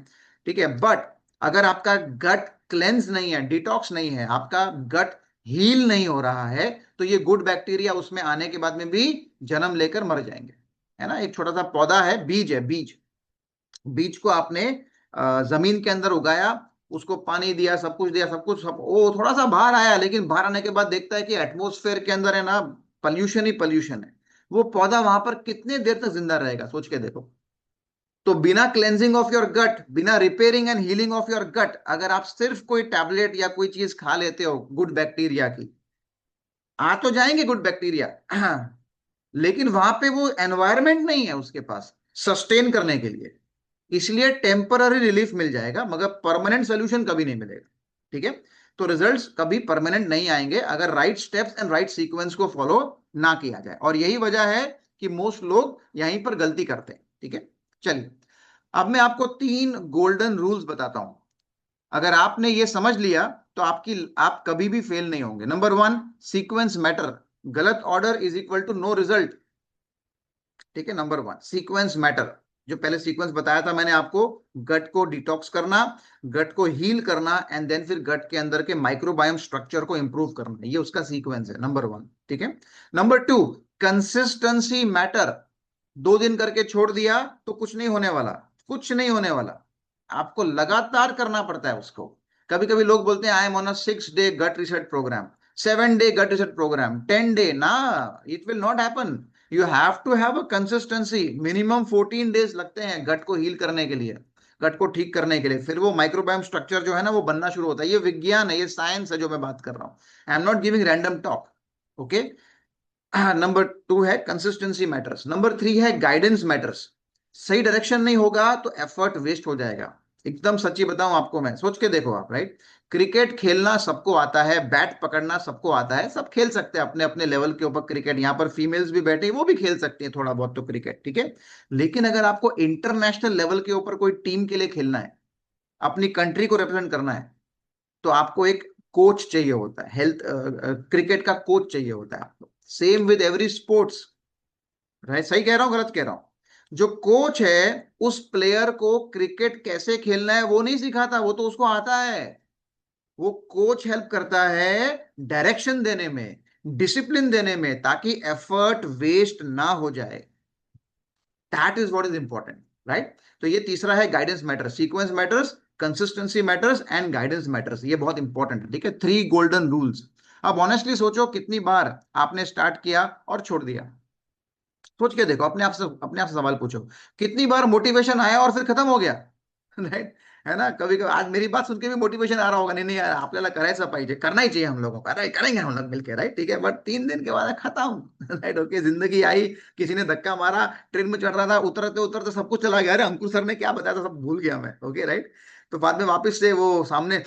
ठीक है, बट अगर आपका गट क्लेंस नहीं है, डिटॉक्स नहीं है, आपका गट हील नहीं हो रहा है, तो ये गुड बैक्टीरिया उसमें आने के बाद में भी जन्म लेकर मर जाएंगे। है ना, एक छोटा सा पौधा है, बीज है, बीज, बीज को आपने जमीन के अंदर उगाया, उसको पानी दिया, सब कुछ दिया, सब कुछ, सब वो थोड़ा सा बाहर आया, लेकिन बाहर आने के बाद देखता है कि एटमोस्फेयर के अंदर है ना पॉल्यूशन ही पॉल्यूशन है। वो पौधा वहां पर कितने देर तक जिंदा रहेगा, सोच के देखो। तो बिना क्लेंजिंग ऑफ योर गट, बिना repairing and healing of your gut, अगर आप सिर्फ कोई टैबलेट या कोई चीज खा लेते हो गुड बैक्टीरिया की, आ तो जाएंगे गुड बैक्टीरिया, लेकिन वहां पे वो एनवायरमेंट नहीं है उसके पास सस्टेन करने के लिए। इसलिए टेम्पररी रिलीफ मिल जाएगा, मगर परमानेंट सोल्यूशन कभी नहीं मिलेगा। ठीक है, तो रिजल्ट्स कभी परमानेंट नहीं आएंगे अगर right steps and right sequence को फॉलो ना किया जाए, और यही वजह है कि मोस्ट लोग यहीं पर गलती करते हैं। ठीक है, चलिए अब मैं आपको 3 गोल्डन रूल्स बताता हूं। अगर आपने ये समझ लिया तो आप कभी भी फेल नहीं होंगे। नंबर 1, सीक्वेंस मैटर, गलत order is equal to no result. ठीक है, नंबर 1 सीक्वेंस मैटर। जो पहले सीक्वेंस बताया था मैंने आपको, गट को डिटॉक्स करना, गट को हील करना, एंड देन फिर गट के अंदर के माइक्रोबायोम स्ट्रक्चर को इंप्रूव करना, ये उसका सीक्वेंस है, नंबर 1। ठीक है, नंबर 2, कंसिस्टेंसी मैटर। 2 दिन करके छोड़ दिया तो कुछ नहीं होने वाला, कुछ नहीं होने वाला, आपको लगातार करना पड़ता है उसको। कभी कभी लोग बोलते हैं I am on a 6 day gut reset program, 7 day gut reset program, 10 day ना, it will not happen. You have to have a consistency. Minimum 14 days लगते हैं गट को हील करने के लिए, गट को ठीक करने के लिए, फिर वो माइक्रोबायोम स्ट्रक्चर जो है ना वो बनना शुरू होता है। ये विज्ञान है, ये साइंस है जो मैं बात कर रहा हूं। I am not giving random talk. Okay, number 2 है कंसिस्टेंसी मैटर्स। नंबर 3 है गाइडेंस मैटर्स। सही डायरेक्शन नहीं होगा तो एफर्ट वेस्ट हो जाएगा। एकदम सच्ची बताऊं आपको मैं, सोच के देखो आप, राइट? क्रिकेट खेलना सबको आता है, बैट पकड़ना सबको आता है, सब खेल सकते हैं अपने अपने लेवल के ऊपर क्रिकेट। यहाँ पर फीमेल्स भी बैठे हैं, वो भी खेल सकती हैं थोड़ा बहुत तो क्रिकेट। ठीक है, लेकिन अगर आपको इंटरनेशनल लेवल के ऊपर कोई टीम के लिए खेलना है, अपनी कंट्री को रिप्रेजेंट करना है, तो आपको एक कोच चाहिए होता है, हेल्थ क्रिकेट का कोच चाहिए होता है आपको। Same with every sports, right? सही कह रहा हूं गलत कह रहा हूं? जो कोच है उस प्लेयर को क्रिकेट कैसे खेलना है वो नहीं सिखाता, वो तो उसको आता है। वो कोच हेल्प करता है डायरेक्शन देने में, डिसिप्लिन देने में, ताकि एफर्ट वेस्ट ना हो जाए। That is what is important, right? तो ये तीसरा है guidance matters, sequence matters, consistency matters and guidance matters. ये बहुत इंपॉर्टेंट है। ठीक है, 3 गोल्डन रूल्स। अब ऑनेस्टली सोचो कितनी बार आपने स्टार्ट किया और छोड़ दिया। सोच के देखो, अपने आप से सवाल पूछो, कितनी बार मोटिवेशन आया और फिर खत्म हो गया? राइट? है ना? कभी कभी आज मेरी बात सुन के भी मोटिवेशन आ रहा होगा, नहीं नहीं यार आपल्याला करायचं पाहिजे, करना ही चाहिए हम लोगों को, अरे करेंगे हम लोग मिलके, राइट? ठीक है, बट 3 दिन के बाद खत्म। राइट? ओके, जिंदगी आई, किसी ने धक्का मारा, ट्रेन में चढ़ रहा था, उतरते उतरते सब कुछ चला गया, अरे अंकुर सर ने क्या बताया था सब भूल गया मैं। Okay, right? तो बाद में वापस से वो सामने,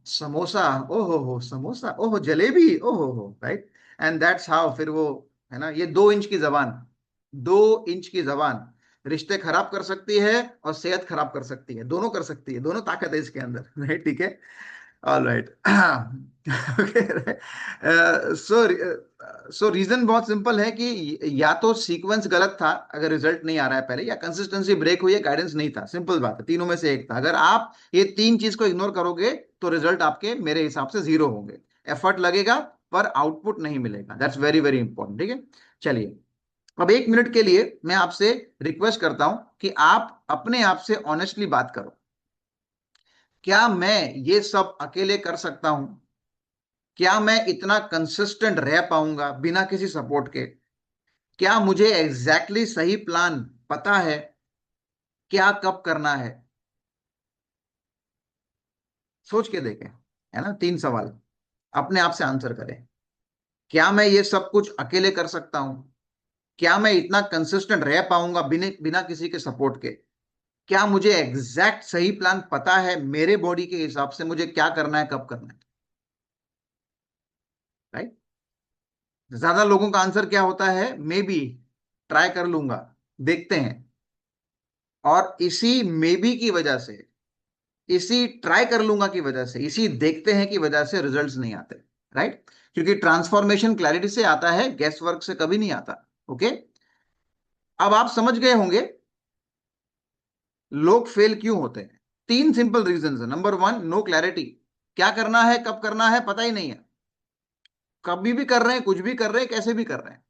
समोसा, ओहो हो समोसा, ओहो जलेबी, ओहो हो, राइट? एंड दैट्स हाउ फिर वो, है ना, ये 2 इंच की जबान, 2 इंच की जबान रिश्ते खराब कर सकती है और सेहत खराब कर सकती है, दोनों कर सकती है, दोनों ताकत है इसके अंदर। राइट? ठीक है, ऑल राइट। सो रीजन बहुत सिंपल है कि या तो सीक्वेंस गलत था अगर रिजल्ट नहीं आ रहा है पहले, या कंसिस्टेंसी ब्रेक हुई है, गाइडेंस नहीं था। सिंपल बात है, तीनों में से एक था। अगर आप ये 3 चीज को इग्नोर करोगे तो रिजल्ट आपके मेरे हिसाब से 0 होंगे। एफर्ट लगेगा पर आउटपुट नहीं मिलेगा। That's very very important. ठीक है, चलिए अब 1 मिनट के लिए मैं आपसे रिक्वेस्ट करता हूं कि आप अपने आप से ऑनेस्टली बात करो। क्या मैं ये सब अकेले कर सकता हूं? क्या मैं इतना कंसिस्टेंट रह पाऊंगा बिना किसी सपोर्ट के? क्या मुझे एग्जैक्टली सही प्लान पता है? क्या कब करना है? सोच के देखें, है ना? 3 सवाल अपने आप से आंसर करें। क्या मैं ये सब कुछ अकेले कर सकता हूं? क्या मैं इतना कंसिस्टेंट रह पाऊंगा बिना बिना किसी के सपोर्ट के? क्या मुझे एग्जैक्ट सही प्लान पता है मेरे बॉडी के हिसाब से मुझे क्या करना है, कब करना है? राइट? ज्यादा लोगों का आंसर क्या होता है? मे बी, ट्राई कर लूंगा, देखते हैं। और इसी मे बी की वजह से, इसी ट्राई कर लूंगा की वजह से, इसी देखते हैं की वजह से रिजल्ट्स नहीं आते। राइट? क्योंकि ट्रांसफॉर्मेशन क्लैरिटी से आता है, गेस वर्क से कभी नहीं आता। ओके, अब आप समझ गए होंगे लोग फेल क्यों होते हैं। 3 सिंपल रीजन है। Number 1, no clarity. क्या करना है, कब करना है, पता ही नहीं है। कभी भी कर रहे हैं, कुछ भी कर रहे हैं, कैसे भी कर रहे हैं,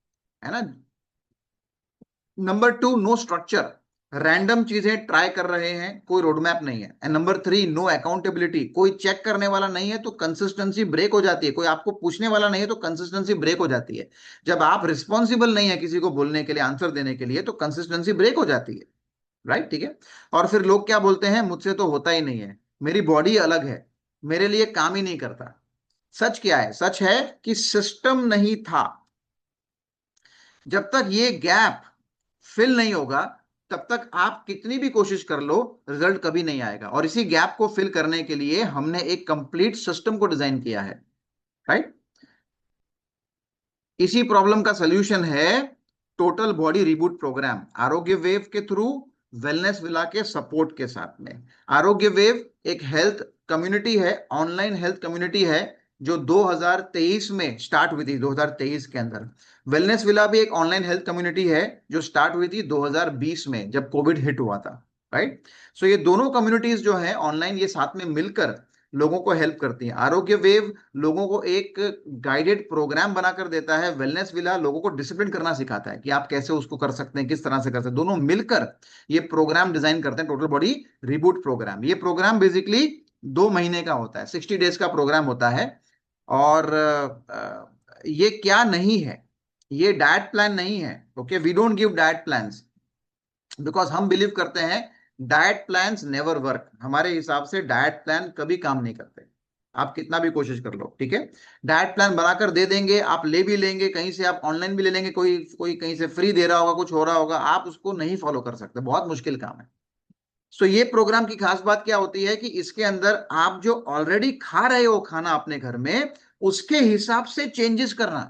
है ना? Number 2, no structure. रैंडम चीजें ट्राई कर रहे हैं, कोई रोड मैप नहीं है। And number 3, no accountability. कोई चेक करने वाला नहीं है तो कंसिस्टेंसी ब्रेक हो जाती है। कोई आपको पूछने वाला नहीं है तो कंसिस्टेंसी ब्रेक हो जाती है। जब आप रिस्पॉन्सिबल नहीं है किसी को बोलने के लिए, आंसर देने के लिए, तो कंसिस्टेंसी ब्रेक हो जाती है। राइट? ठीक है, और फिर लोग क्या बोलते हैं, मुझसे तो होता ही नहीं है, मेरी बॉडी अलग है, मेरे लिए काम ही नहीं करता। सच क्या है? सच है कि सिस्टम नहीं था। जब तक ये गैप फिल नहीं होगा तब तक आप कितनी भी कोशिश कर लो, रिजल्ट कभी नहीं आएगा। और इसी गैप को फिल करने के लिए हमने एक कंप्लीट सिस्टम को डिजाइन किया है, राइट। इसी प्रॉब्लम का सोल्यूशन है टोटल बॉडी रिबूट प्रोग्राम, आरोग्य वेव के थ्रू, वेलनेस विला के सपोर्ट के साथ में। आरोग्य वेव एक हेल्थ कम्युनिटी है, ऑनलाइन हेल्थ कम्युनिटी है, जो 2023 में स्टार्ट हुई थी, 2023 के अंदर। वेलनेस विला भी एक ऑनलाइन हेल्थ कम्युनिटी है जो स्टार्ट हुई थी 2020 में, जब कोविड हिट हुआ था, राइट। सो ये दोनों कम्युनिटीज जो है ऑनलाइन, ये साथ में मिलकर लोगों को हेल्प करती है। आरोग्य वेव लोगों को एक गाइडेड प्रोग्राम बनाकर देता है, वेलनेस विला लोगों को डिसिप्लिन करना सिखाता है कि आप कैसे उसको कर सकते हैं, किस तरह से कर सकते हैं। दोनों मिलकर ये प्रोग्राम डिजाइन करते हैं, टोटल बॉडी रिबूट प्रोग्राम। ये प्रोग्राम बेसिकली 2 महीने का होता है, 60 डेज का प्रोग्राम होता है। और ये क्या नहीं है, ये डाइट प्लान नहीं है, okay. We don't give diet plans, because हम बिलीव करते हैं डाइट प्लान्स नेवर वर्क। हमारे हिसाब से डाइट प्लान कभी काम नहीं करते, आप कितना भी कोशिश कर लो, ठीक है। डाइट प्लान बनाकर दे देंगे, आप ले भी लेंगे कहीं से, आप ऑनलाइन भी ले लेंगे, कोई कोई कहीं से फ्री दे रहा होगा, कुछ हो रहा होगा, आप उसको नहीं फॉलो कर सकते, बहुत मुश्किल काम है। सो ये प्रोग्राम की खास बात क्या होती है कि इसके अंदर आप जो ऑलरेडी खा रहे हो खाना अपने घर में, उसके हिसाब से चेंजेस करना,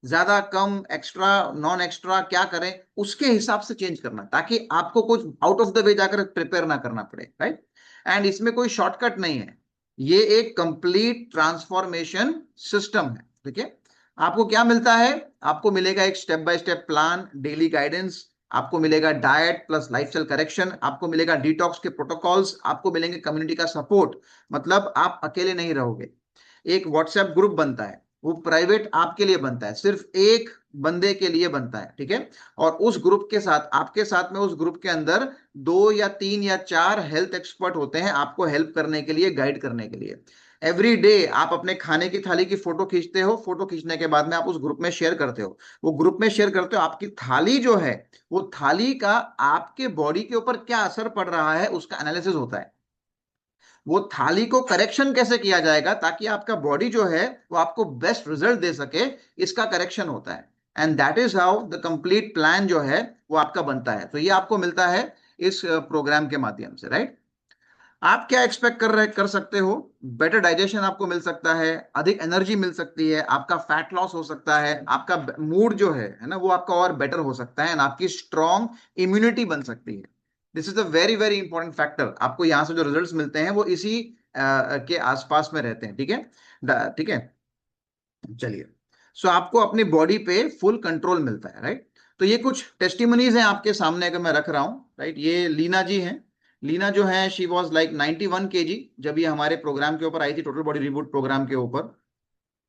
ज्यादा कम एक्स्ट्रा नॉन एक्स्ट्रा क्या करें उसके हिसाब से चेंज करना, ताकि आपको कुछ आउट ऑफ द वे जाकर प्रिपेयर ना करना पड़े, राइट। एंड इसमें कोई शॉर्टकट नहीं है, ये एक कंप्लीट ट्रांसफॉर्मेशन सिस्टम है, ठीक है। आपको क्या मिलता है, आपको मिलेगा एक step by step plan, daily guidance, आपको मिलेगा डाइट प्लस लाइफस्टाइल करेक्शन, आपको मिलेगा डिटॉक्स के प्रोटोकॉल्स, आपको मिलेंगे कम्युनिटी का सपोर्ट, मतलब आप अकेले नहीं रहोगे। एक व्हाट्सएप ग्रुप बनता है, वो प्राइवेट आपके लिए बनता है, सिर्फ एक बंदे के लिए बनता है, ठीक है। और उस ग्रुप के साथ, आपके साथ में उस ग्रुप के अंदर 2 या 3 या 4 हेल्थ एक्सपर्ट होते हैं, आपको हेल्प करने के लिए, गाइड करने के लिए। एवरी डे आप अपने खाने की थाली की फोटो खींचते हो, फोटो खींचने के बाद में आप उस ग्रुप में शेयर करते हो, वो ग्रुप में शेयर करते हो, आपकी थाली जो है, वो थाली का आपके बॉडी के ऊपर क्या असर पड़ रहा है उसका एनालिसिस होता है। वो थाली को करेक्शन कैसे किया जाएगा ताकि आपका बॉडी जो है वो आपको बेस्ट रिजल्ट दे सके, इसका करेक्शन होता है। And that is how the complete plan जो है वो आपका बनता है। तो ये आपको मिलता है इस प्रोग्राम के माध्यम से, राइट। आप क्या एक्सपेक्ट कर सकते हो, बेटर डाइजेशन आपको मिल सकता है, अधिक एनर्जी मिल सकती है, आपका फैट लॉस हो सकता है, आपका मूड जो है ना, वो आपका और बेटर हो सकता है, आपकी स्ट्रॉन्ग इम्यूनिटी बन सकती है। This is a very very important factor. आपको यहां से जो रिजल्ट्स मिलते हैं वो इसी के आसपास में रहते हैं, ठीक है, ठीक है। चलिए, सो आपको अपनी बॉडी पे फुल कंट्रोल मिलता है, राइट। तो ये कुछ टेस्टिमनीज हैं आपके सामने, अगर मैं रख रहा हूं, राइट। ये लीना जी हैं। लीना जो है, शी वॉज लाइक 91 kg जब ये हमारे प्रोग्राम के ऊपर आई थी, टोटल बॉडी रिबूट प्रोग्राम के ऊपर।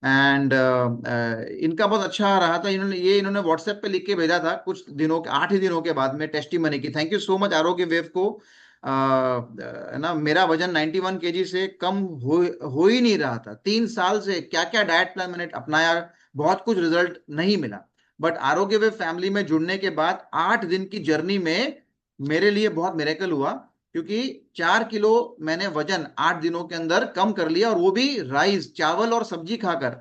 एंड इनका बहुत अच्छा रहा था। इन्होंने व्हाट्सएप पे लिख के भेजा था कुछ दिनों के, 8 ही दिनों के बाद में टेस्टिमनी की। थैंक यू सो मच आरोग्य वेव को। ना मेरा वजन 91 kg से कम हो ही नहीं रहा था, 3 साल से क्या क्या डाइट प्लान मैंने अपनाया, बहुत कुछ रिजल्ट नहीं मिला। बट आरोग्य वेव फैमिली में जुड़ने के बाद 8 दिन की जर्नी में मेरे लिए बहुत मिरेकल हुआ, क्योंकि 4 किलो मैंने वजन 8 दिनों के अंदर कम कर लिया, और वो भी राइस, चावल और सब्जी खाकर।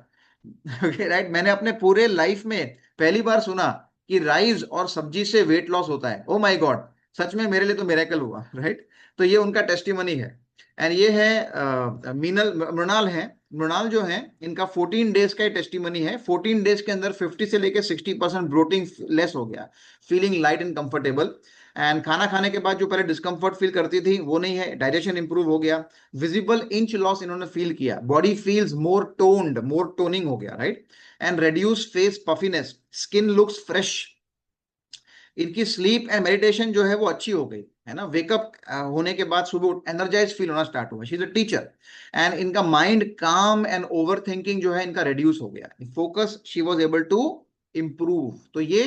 राइट। मैंने अपने पूरे लाइफ में पहली बार सुना कि राइस और सब्जी से वेट लॉस होता है। ओ माय गॉड, सच में मेरे लिए तो मिरेकल हुआ, राइट। तो ये उनका टेस्टिमनी है। एंड ये है मीनल, मृणाल है। मृणाल जो है, इनका 14 डेज का टेस्टिमनी है। 14 डेज के अंदर 50 से लेकर 60% ब्लोटिंग लेस हो गया, feeling light and comfortable. And खाना खाने के बाद जो पहले डिस्कम्फर्ट फील करती थी वो नहीं है, डाइजेशन इंप्रूव हो गया, विजिबल इंच लॉस इन्होंने फील किया, बॉडी फील्स मोर टोन्ड, मोर टोनिंग हो गया, right. And reduce face puffiness, skin looks fresh. इनकी स्लीप एंड मेडिटेशन जो है वो अच्छी हो गई है ना, वेकअप होने के बाद सुबह एनर्जाइज फील होना स्टार्ट हुआ। She is a teacher. And इनका माइंड काम एंड ओवर थिंकिंग जो है इनका रिड्यूस हो गया, focus she was able to improve. तो ये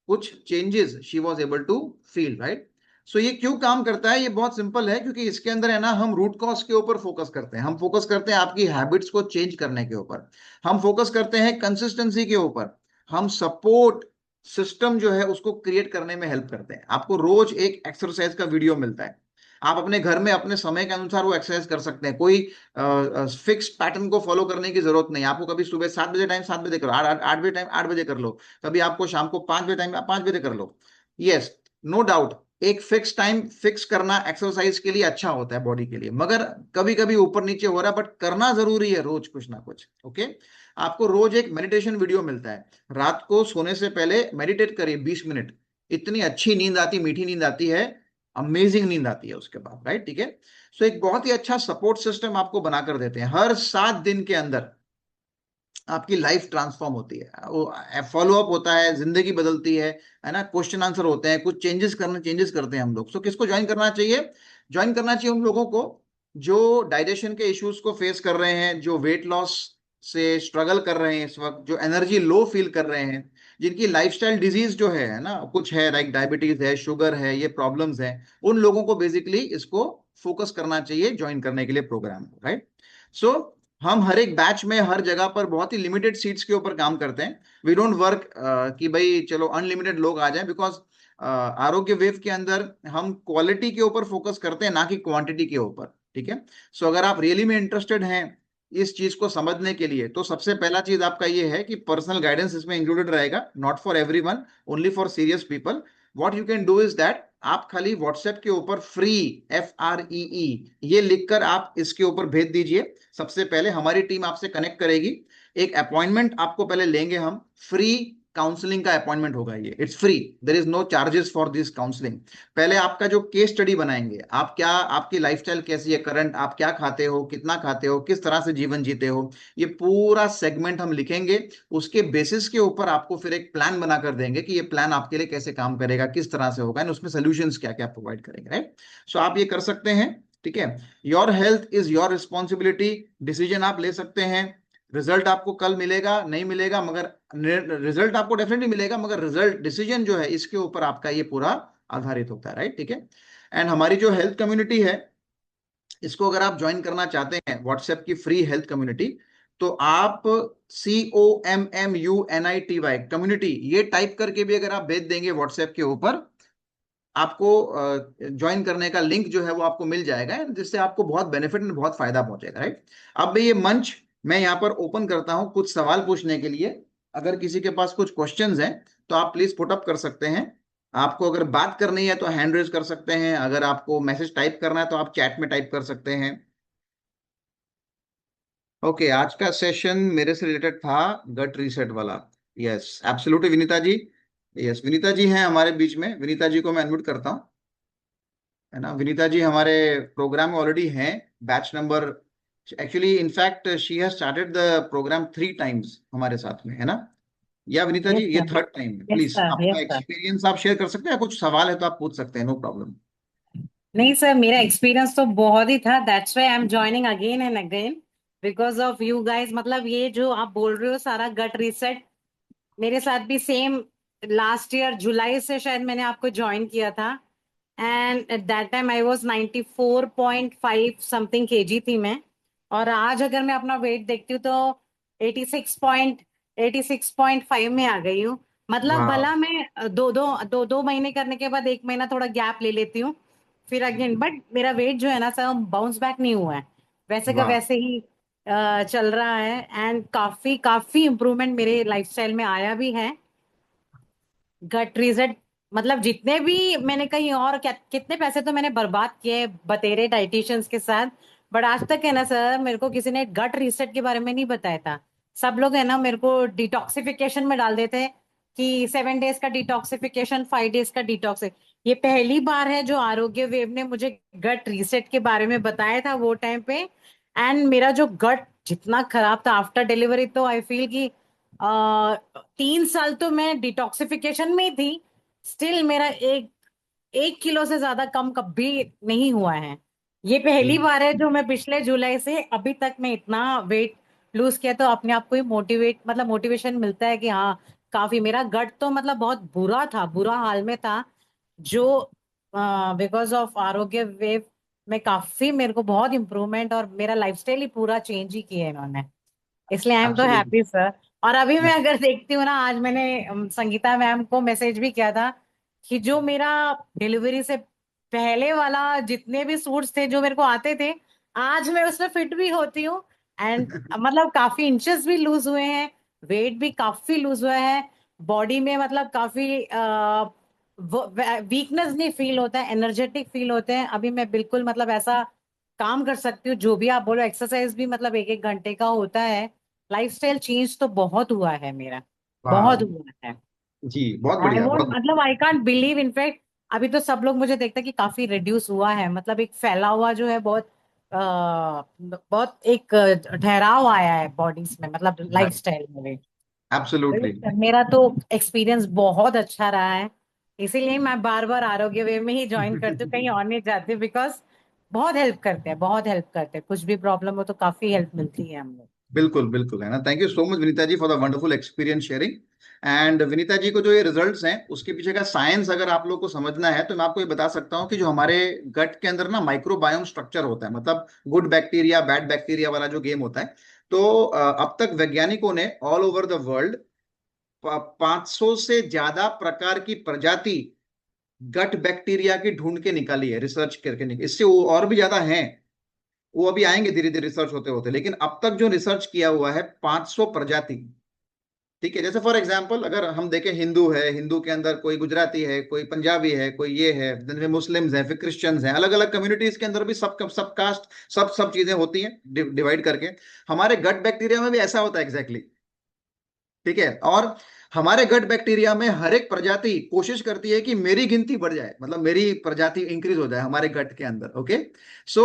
कुछ changes she was able to feel, right. So ये क्यों काम करता है, ये बहुत सिंपल है, क्योंकि इसके अंदर है ना, हम रूट कॉज के ऊपर फोकस करते हैं, हम फोकस करते हैं आपकी हैबिट्स को चेंज करने के ऊपर, हम फोकस करते हैं कंसिस्टेंसी के ऊपर, हम सपोर्ट सिस्टम जो है उसको क्रिएट करने में हेल्प करते हैं। आपको रोज एक एक्सरसाइज का वीडियो मिलता है, आप अपने घर में अपने समय के अनुसार वो एक्सरसाइज कर सकते हैं, कोई फिक्स पैटर्न को फॉलो करने की जरूरत नहीं। आपको कभी सुबह 7 बजे टाइम 7 बजे करो, 8 बजे टाइम 8 बजे कर लो, कभी आपको शाम को 5 बजे टाइम 5 बजे कर लो। यस, नो डाउट, एक फिक्स टाइम फिक्स करना एक्सरसाइज के लिए अच्छा होता है बॉडी के लिए, मगर कभी कभी ऊपर नीचे हो रहा है, बट करना जरूरी है रोज कुछ ना कुछ। ओके, आपको रोज एक मेडिटेशन वीडियो मिलता है, रात को सोने से पहले मेडिटेट करिए 20 मिनट, इतनी अच्छी नींद आती, मीठी नींद आती है, अमेजिंग नींद आती है उसके बाद, राइट? ठीक है, सो एक बहुत ही अच्छा सपोर्ट सिस्टम आपको बनाकर देते हैं। हर 7 दिन के अंदर आपकी लाइफ ट्रांसफॉर्म होती है, वो फॉलो अप होता है, जिंदगी बदलती है ना, क्वेश्चन आंसर होते हैं, कुछ चेंजेस करते हैं हम लोग। सो किसको ज्वाइन करना चाहिए? ज्वाइन करना चाहिए उन लोगों को जो डाइजेशन के इश्यूज को फेस कर रहे हैं, जो वेट लॉस से स्ट्रगल कर रहे हैं इस वक्त, जो एनर्जी लो फील कर रहे हैं, जिनकी लाइफस्टाइल डिजीज जो है ना, कुछ है लाइक डायबिटीज है, शुगर है, ये प्रॉब्लम्स है, उन लोगों को बेसिकली इसको फोकस करना चाहिए ज्वाइन करने के लिए प्रोग्राम, राइट? सो हम हर एक बैच में हर जगह पर बहुत ही लिमिटेड सीट्स के ऊपर काम करते हैं। वी डोंट वर्क कि भाई चलो अनलिमिटेड लोग आ जाएं, बिकॉज आरोग्य वेव के अंदर हम क्वालिटी के ऊपर फोकस करते हैं, ना कि क्वांटिटी के ऊपर। ठीक है, सो अगर आप रियली में इंटरेस्टेड हैं इस चीज को समझने के लिए, तो सबसे पहला चीज आपका ये है कि पर्सनल गाइडेंस इसमें इंक्लूडेड रहेगा, not for everyone, only for serious people. What you can do is that, आप खाली व्हाट्सएप के ऊपर फ्री, FREE, ये लिखकर आप इसके ऊपर भेज दीजिए। सबसे पहले हमारी टीम आपसे कनेक्ट करेगी, एक अपॉइंटमेंट आपको पहले लेंगे हम, फ्री काउंसलिंग का अपॉइंटमेंट होगा ये, it's free, there is no charges for this counselling. पहले आपका जो केस स्टडी बनाएंगे, आप क्या, आपकी लाइफस्टाइल कैसी है करंट, आप क्या खाते हो, कितना खाते हो, किस तरह से जीवन जीते हो, ये पूरा सेगमेंट हम लिखेंगे। उसके बेसिस के ऊपर आपको फिर एक प्लान बनाकर देंगे कि ये प्लान आपके लिए कैसे काम करेगा, किस तरह से होगा, उसमें सोल्यूशंस क्या क्या प्रोवाइड करेंगे, राइट? सो आप ये कर सकते हैं। ठीक है, your health is your responsibility, decision आप ले सकते हैं। रिजल्ट आपको कल मिलेगा नहीं मिलेगा, मगर रिजल्ट आपको डेफिनेटली मिलेगा, मगर रिजल्ट डिसीजन जो है इसके ऊपर आपका ये पूरा आधारित होता है, राइट? ठीक है, एंड हमारी जो हेल्थ कम्युनिटी है, इसको अगर आप ज्वाइन करना चाहते हैं, व्हाट्सएप की फ्री हेल्थ कम्युनिटी, तो आप COMMUNITY कम्युनिटी ये टाइप करके भी अगर आप भेज देंगे व्हाट्सएप के ऊपर, आपको ज्वाइन करने का लिंक जो है वो आपको मिल जाएगा, जिससे आपको बहुत बेनिफिट और बहुत फायदा पहुंचेगा, राइट? अब ये मंच मैं यहाँ पर ओपन करता हूँ कुछ सवाल पूछने के लिए। अगर किसी के पास कुछ क्वेश्चंस हैं तो आप प्लीज पुट अप कर सकते हैं। आपको अगर बात करनी है तो हैंड रेज कर सकते हैं, अगर आपको मैसेज टाइप करना है तो आप चैट में टाइप कर सकते हैं। ओके, आज का सेशन मेरे से रिलेटेड था, गट रीसेट वाला। Yes absolutely Vinita ji, yes Vinita ji हैं हमारे बीच में, विनीता जी को मैं अनम्यूट करता हूँ, है ना? विनीता जी हमारे प्रोग्राम में ऑलरेडी हैं, batch number, actually in fact she has started the programme 3 times हमारे साथ में, है ना? या विनीता जी यस ये सर। थर्ड टाइम है? Yes please sir. आपका यस सर। एक्सपीरियंस आप शेयर कर सकते हैं, कुछ सवाल है तो आप पूछ सकते हैं, नो प्रॉब्लम। नहीं सर, मेरा एक्सपीरियंस तो बहुत ही था, that's why I am joining again and again because of you guys. मतलब ये जो आप बोल रहे हो सारा गट रीसेट, मेरे साथ भी सेम। लास्ट ईयर जुलाई से शायद मैंने आपको ज्वाइन किया था, and at that time I was 94.5 something KG थी मैं। और आज अगर मैं अपना वेट देखती हूँ तो 86.5 में आ गई हूँ। मतलब वाह, भला मैं दो महीने करने के बाद एक महीना थोड़ा गैप ले लेती हूँ, फिर अगेन, बट मेरा वेट जो है ना सर, बाउंस बैक नहीं हुआ है, वैसे का वाह, वैसे ही चल रहा है। एंड काफी काफी इम्प्रूवमेंट मेरे लाइफस्टाइल में आया भी है। गट रीसेट, मतलब जितने भी मैंने कहीं और कितने पैसे तो मैंने बर्बाद किए बतेरे डाइटिशियंस के साथ, बट आज तक है ना सर, मेरे को किसी ने गट रीसेट के बारे में नहीं बताया था। सब लोग है ना मेरे को डिटॉक्सिफिकेशन में डाल देते हैं कि 7 डेज का डिटॉक्सिफिकेशन, 5 डेज का डिटॉक्स। ये पहली बार है जो आरोग्य वेव ने मुझे गट रीसेट के बारे में बताया था वो टाइम पे। एंड मेरा जो गट जितना खराब था आफ्टर डिलीवरी, तो आई फील कि 3 साल तो मैं डिटॉक्सिफिकेशन में ही थी, स्टिल मेरा 1 किलो से ज्यादा कम कभी नहीं हुआ है। ये पहली बार है जो मैं पिछले जुलाई से अभी तक मैं इतना वेट लूज किया, तो अपने आप को ही मोटिवेशन मिलता है कि हाँ, काफी मेरा गट तो मतलब बहुत बुरा था, बुरा हाल में था, जो बिकॉज ऑफ आरोग्य वेव में काफी मेरे को बहुत इम्प्रूवमेंट, और मेरा लाइफस्टाइल ही पूरा चेंज ही किया है इन्होंने। इसलिए आई एम तो एब्सोल्युटली, हैप्पी सर। और अभी मैं अगर देखती हूँ ना, आज मैंने संगीता मैम को मैसेज भी किया था कि जो मेरा डिलीवरी से पहले वाला जितने भी सूट्स थे जो मेरे को आते थे, आज मैं उसमें फिट भी होती हूँ। एंड मतलब काफी इंचेस भी लूज हुए हैं, वेट भी काफी लूज हुआ है बॉडी में, मतलब काफी वीकनेस नहीं फील होता है, एनर्जेटिक फील होते हैं। अभी मैं बिल्कुल मतलब ऐसा काम कर सकती हूँ, जो भी आप बोलो, एक्सरसाइज भी मतलब 1-1 घंटे का होता है। लाइफस्टाइल चेंज तो बहुत हुआ है मेरा, बहुत वाह। हुआ है। जी बहुत आई बढ़िया, वोंट, बहुत। मतलब आई कांट बिलीव, इनफैक्ट अभी तो सब लोग मुझे देखते हैं कि काफी रिड्यूस हुआ है, मतलब एक फैला हुआ जो है, बहुत बहुत एक ठहराव आया है बॉडीज में, मतलब लाइफस्टाइल में। एब्सोल्युटली। मेरा तो एक्सपीरियंस बहुत अच्छा रहा है, इसीलिए मैं बार बार आरोग्य वे में ही ज्वाइन करती हूँ, कहीं और नहीं जाती, बिकॉज बहुत हेल्प करते हैं, बहुत हेल्प करते हैं, कुछ भी प्रॉब्लम हो तो काफी हेल्प मिलती है हम लोग। बिल्कुल बिल्कुल, है ना। Thank you so much Vinita ji for the wonderful experience sharing. And Vinita ji को जो ये रिजल्ट्स हैं उसके पीछे का साइंस अगर आप लोग को समझना है तो मैं आपको ये बता सकता हूँ कि जो हमारे गट के अंदर ना माइक्रोबायोम स्ट्रक्चर होता है, मतलब गुड बैक्टीरिया बैड बैक्टीरिया वाला जो गेम होता है। तो अब तक वैज्ञानिकों ने ऑल ओवर द वर्ल्ड 500 से ज्यादा प्रकार की प्रजाति गट बैक्टीरिया की ढूंढ के निकाली है, रिसर्च करके निकाली। इससे वो और भी ज्यादा हैं, वो अभी आएंगे धीरे धीरे रिसर्च होते होते, लेकिन अब तक जो रिसर्च किया हुआ है 500 प्रजाति। ठीक है, जैसे फॉर एग्जांपल अगर हम देखें, हिंदू है, हिंदू के अंदर कोई गुजराती है, कोई पंजाबी है, कोई ये है, जिनमें मुस्लिम्स हैं, फिर क्रिश्चियंस हैं, अलग अलग कम्युनिटीज के अंदर भी सब सब कास्ट सब सब चीजें होती हैं डिवाइड करके। हमारे गट बैक्टीरिया में भी ऐसा होता है एग्जैक्टली। ठीक है, और हमारे गट बैक्टीरिया में हर एक प्रजाति कोशिश करती है कि मेरी गिनती बढ़ जाए, मतलब मेरी प्रजाति इंक्रीज हो जाए हमारे गट के अंदर। ओके, सो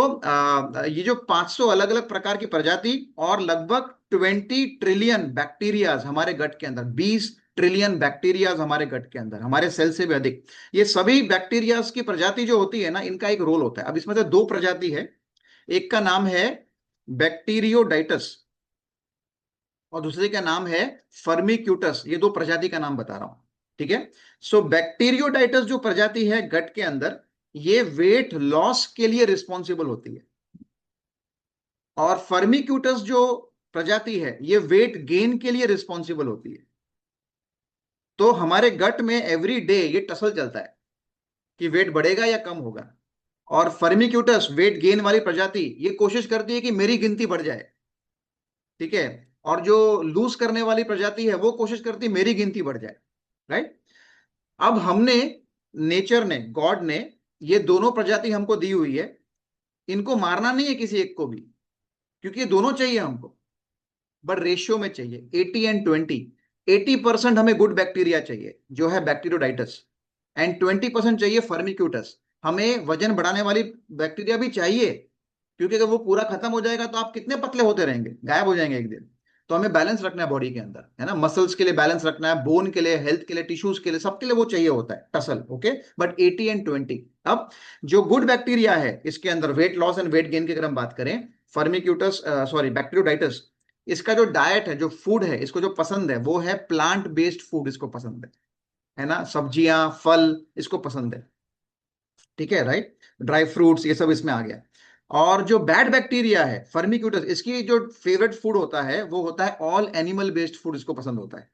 ये जो 500 अलग अलग प्रकार की प्रजाति और लगभग 20 ट्रिलियन बैक्टीरियाज हमारे गट के अंदर, 20 ट्रिलियन बैक्टीरियाज हमारे गट के अंदर, हमारे सेल से भी अधिक। ये सभी बैक्टीरियाज की प्रजाति जो होती है ना, इनका एक रोल होता है। अब इसमें से दो प्रजाति है, एक का नाम है बैक्टीरियोडाइटस और दूसरे का नाम है फर्मिक्यूटस। ये दो प्रजाति का नाम बता रहा हूं। ठीक है, सो बैक्टीरियोडाइटस जो प्रजाति है गट के अंदर, ये वेट लॉस के लिए रिस्पॉन्सिबल होती है, और फर्मिक्यूटस जो प्रजाति है ये वेट गेन के लिए रिस्पॉन्सिबल होती है। तो हमारे गट में एवरी डे ये टसल चलता है कि वेट बढ़ेगा या कम होगा। और फर्मिक्यूटस वेट गेन वाली प्रजाति ये कोशिश करती है कि मेरी गिनती बढ़ जाए। ठीक है, और जो लूज करने वाली प्रजाति है वो कोशिश करती है मेरी गिनती बढ़ जाए। राइट। अब हमने, नेचर ने, गॉड ने ये दोनों प्रजाति हमको दी हुई है, इनको मारना नहीं है किसी एक को भी, क्योंकि ये दोनों चाहिए हमको, बट रेशियो में चाहिए 80 एंड 20। 80% हमें गुड बैक्टीरिया चाहिए जो है बैक्टीरियोडाइटस, एंड 20% चाहिए फर्मिक्यूटस। हमें वजन बढ़ाने वाली बैक्टीरिया भी चाहिए, क्योंकि अगर वो पूरा खत्म हो जाएगा तो आप कितने पतले होते रहेंगे, गायब हो जाएंगे एक दिन। तो हमें बैलेंस रखना है बॉडी के अंदर, है ना, मसल्स के लिए बैलेंस रखना है, बोन के लिए, हेल्थ के लिए, टिश्यूज के लिए, सबके लिए वो चाहिए होता है टसल। Okay, but 80 and 20। अब जो गुड बैक्टीरिया है इसके अंदर weight loss and weight gain की अगर हम बात करें, फर्मिक्यूटस, सॉरी बैक्टीरियोडाइटस, इसका जो डाइट है, जो फूड है, इसको जो पसंद है वो है प्लांट बेस्ड फूड, इसको पसंद है ना, सब्जियां, फल, इसको पसंद है। ठीक है, राइट, ड्राई फ्रूट्स, ये सब इसमें आ गया। और जो बैड बैक्टीरिया है फर्मिक्यूटस, इसकी जो फेवरेट फूड होता है वो होता है ऑल एनिमल बेस्ड फूड, इसको पसंद होता है,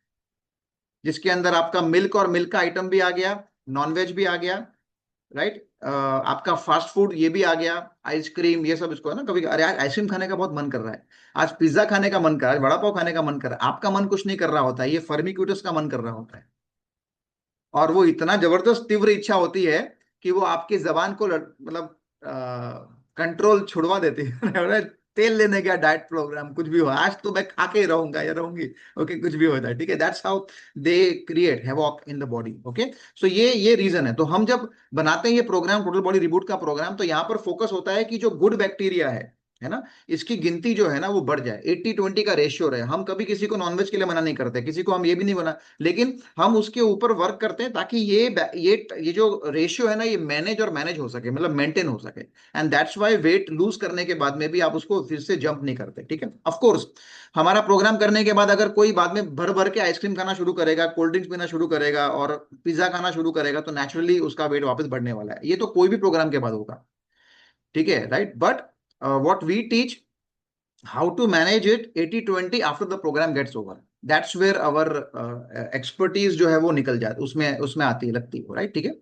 जिसके अंदर आपका मिल्क और मिल्क का आइटम भी आ गया, नॉनवेज भी आ गया, राइट, आपका फास्ट फूड ये भी आ गया, आइसक्रीम, ये सब इसको है ना। कभी अरे यार आइसक्रीम खाने का बहुत मन कर रहा है, आज पिज्जा खाने का मन कर रहा है, आज वड़ा पाव खाने का मन कर रहा है, आपका मन कुछ नहीं कर रहा होता है, ये फर्मिक्यूटस का मन कर रहा होता है। और वो इतना जबरदस्त तीव्र इच्छा होती है कि वो आपकी जबान को मतलब कंट्रोल छुड़वा देती है तेल लेने का डाइट प्रोग्राम कुछ भी हो, आज तो मैं खा के ही रहूंगा या रहूंगी। ओके, कुछ भी होता है। ठीक है, that's how they create havoc in the body. Okay, so ये रीजन है। तो हम जब बनाते हैं ये प्रोग्राम, टोटल बॉडी रिबूट का प्रोग्राम, तो यहाँ पर फोकस होता है कि जो गुड बैक्टीरिया है ना, इसकी गिनती जो है ना वो बढ़ जाए, 80-20 का रेशियो रहे। हम कभी किसी को नॉनवेज के लिए मना नहीं करते, किसी को हम ये भी नहीं बना, लेकिन हम उसके ऊपर वर्क करते हैं ताकि ये जो रेशियो है ना ये मैनेज और मैनेज हो सके, मतलब मेंटेन हो सके। And that's why weight lose करने के बाद में भी आप उसको फिर से जंप नहीं करते। ठीक है, ऑफ कोर्स हमारा प्रोग्राम करने के बाद अगर कोई बाद में भर भर के आइसक्रीम खाना शुरू करेगा, कोल्ड ड्रिंक्स पीना शुरू करेगा और पिज्जा खाना शुरू करेगा, तो नेचुरली उसका वेट वापस बढ़ने वाला है। ये तो कोई भी प्रोग्राम के बाद होगा। ठीक है, right, but what we teach, how to manage it 80-20 after the program gets over, that's where our expertise जो है वो निकल जाती, उसमें उसमें आती है, लगती है, राइट। ठीक है,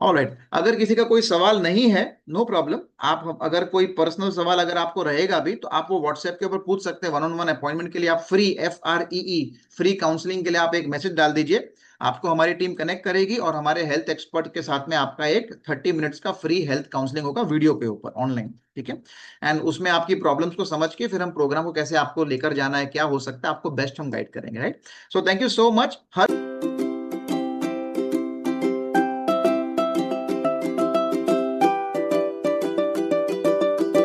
ऑलराइट, अगर किसी का कोई सवाल नहीं है, नो प्रॉब्लम, आप अगर कोई पर्सनल सवाल अगर आपको रहेगा भी तो आप वो व्हाट्सएप के ऊपर पूछ सकते हैं। वन ऑन वन अपॉइंटमेंट के लिए आप फ्री, FREE, फ्री काउंसलिंग के लिए आप एक मैसेज डाल दीजिए, आपको हमारी टीम कनेक्ट करेगी और हमारे हेल्थ एक्सपर्ट के साथ में आपका एक 30 मिनट्स का फ्री हेल्थ काउंसलिंग होगा वीडियो के ऊपर ऑनलाइन, ठीक है। एंड उसमें आपकी प्रॉब्लम्स को समझ के फिर हम प्रोग्राम को कैसे आपको लेकर जाना है, क्या हो सकता है, आपको बेस्ट हम गाइड करेंगे, right. So thank you so much. Her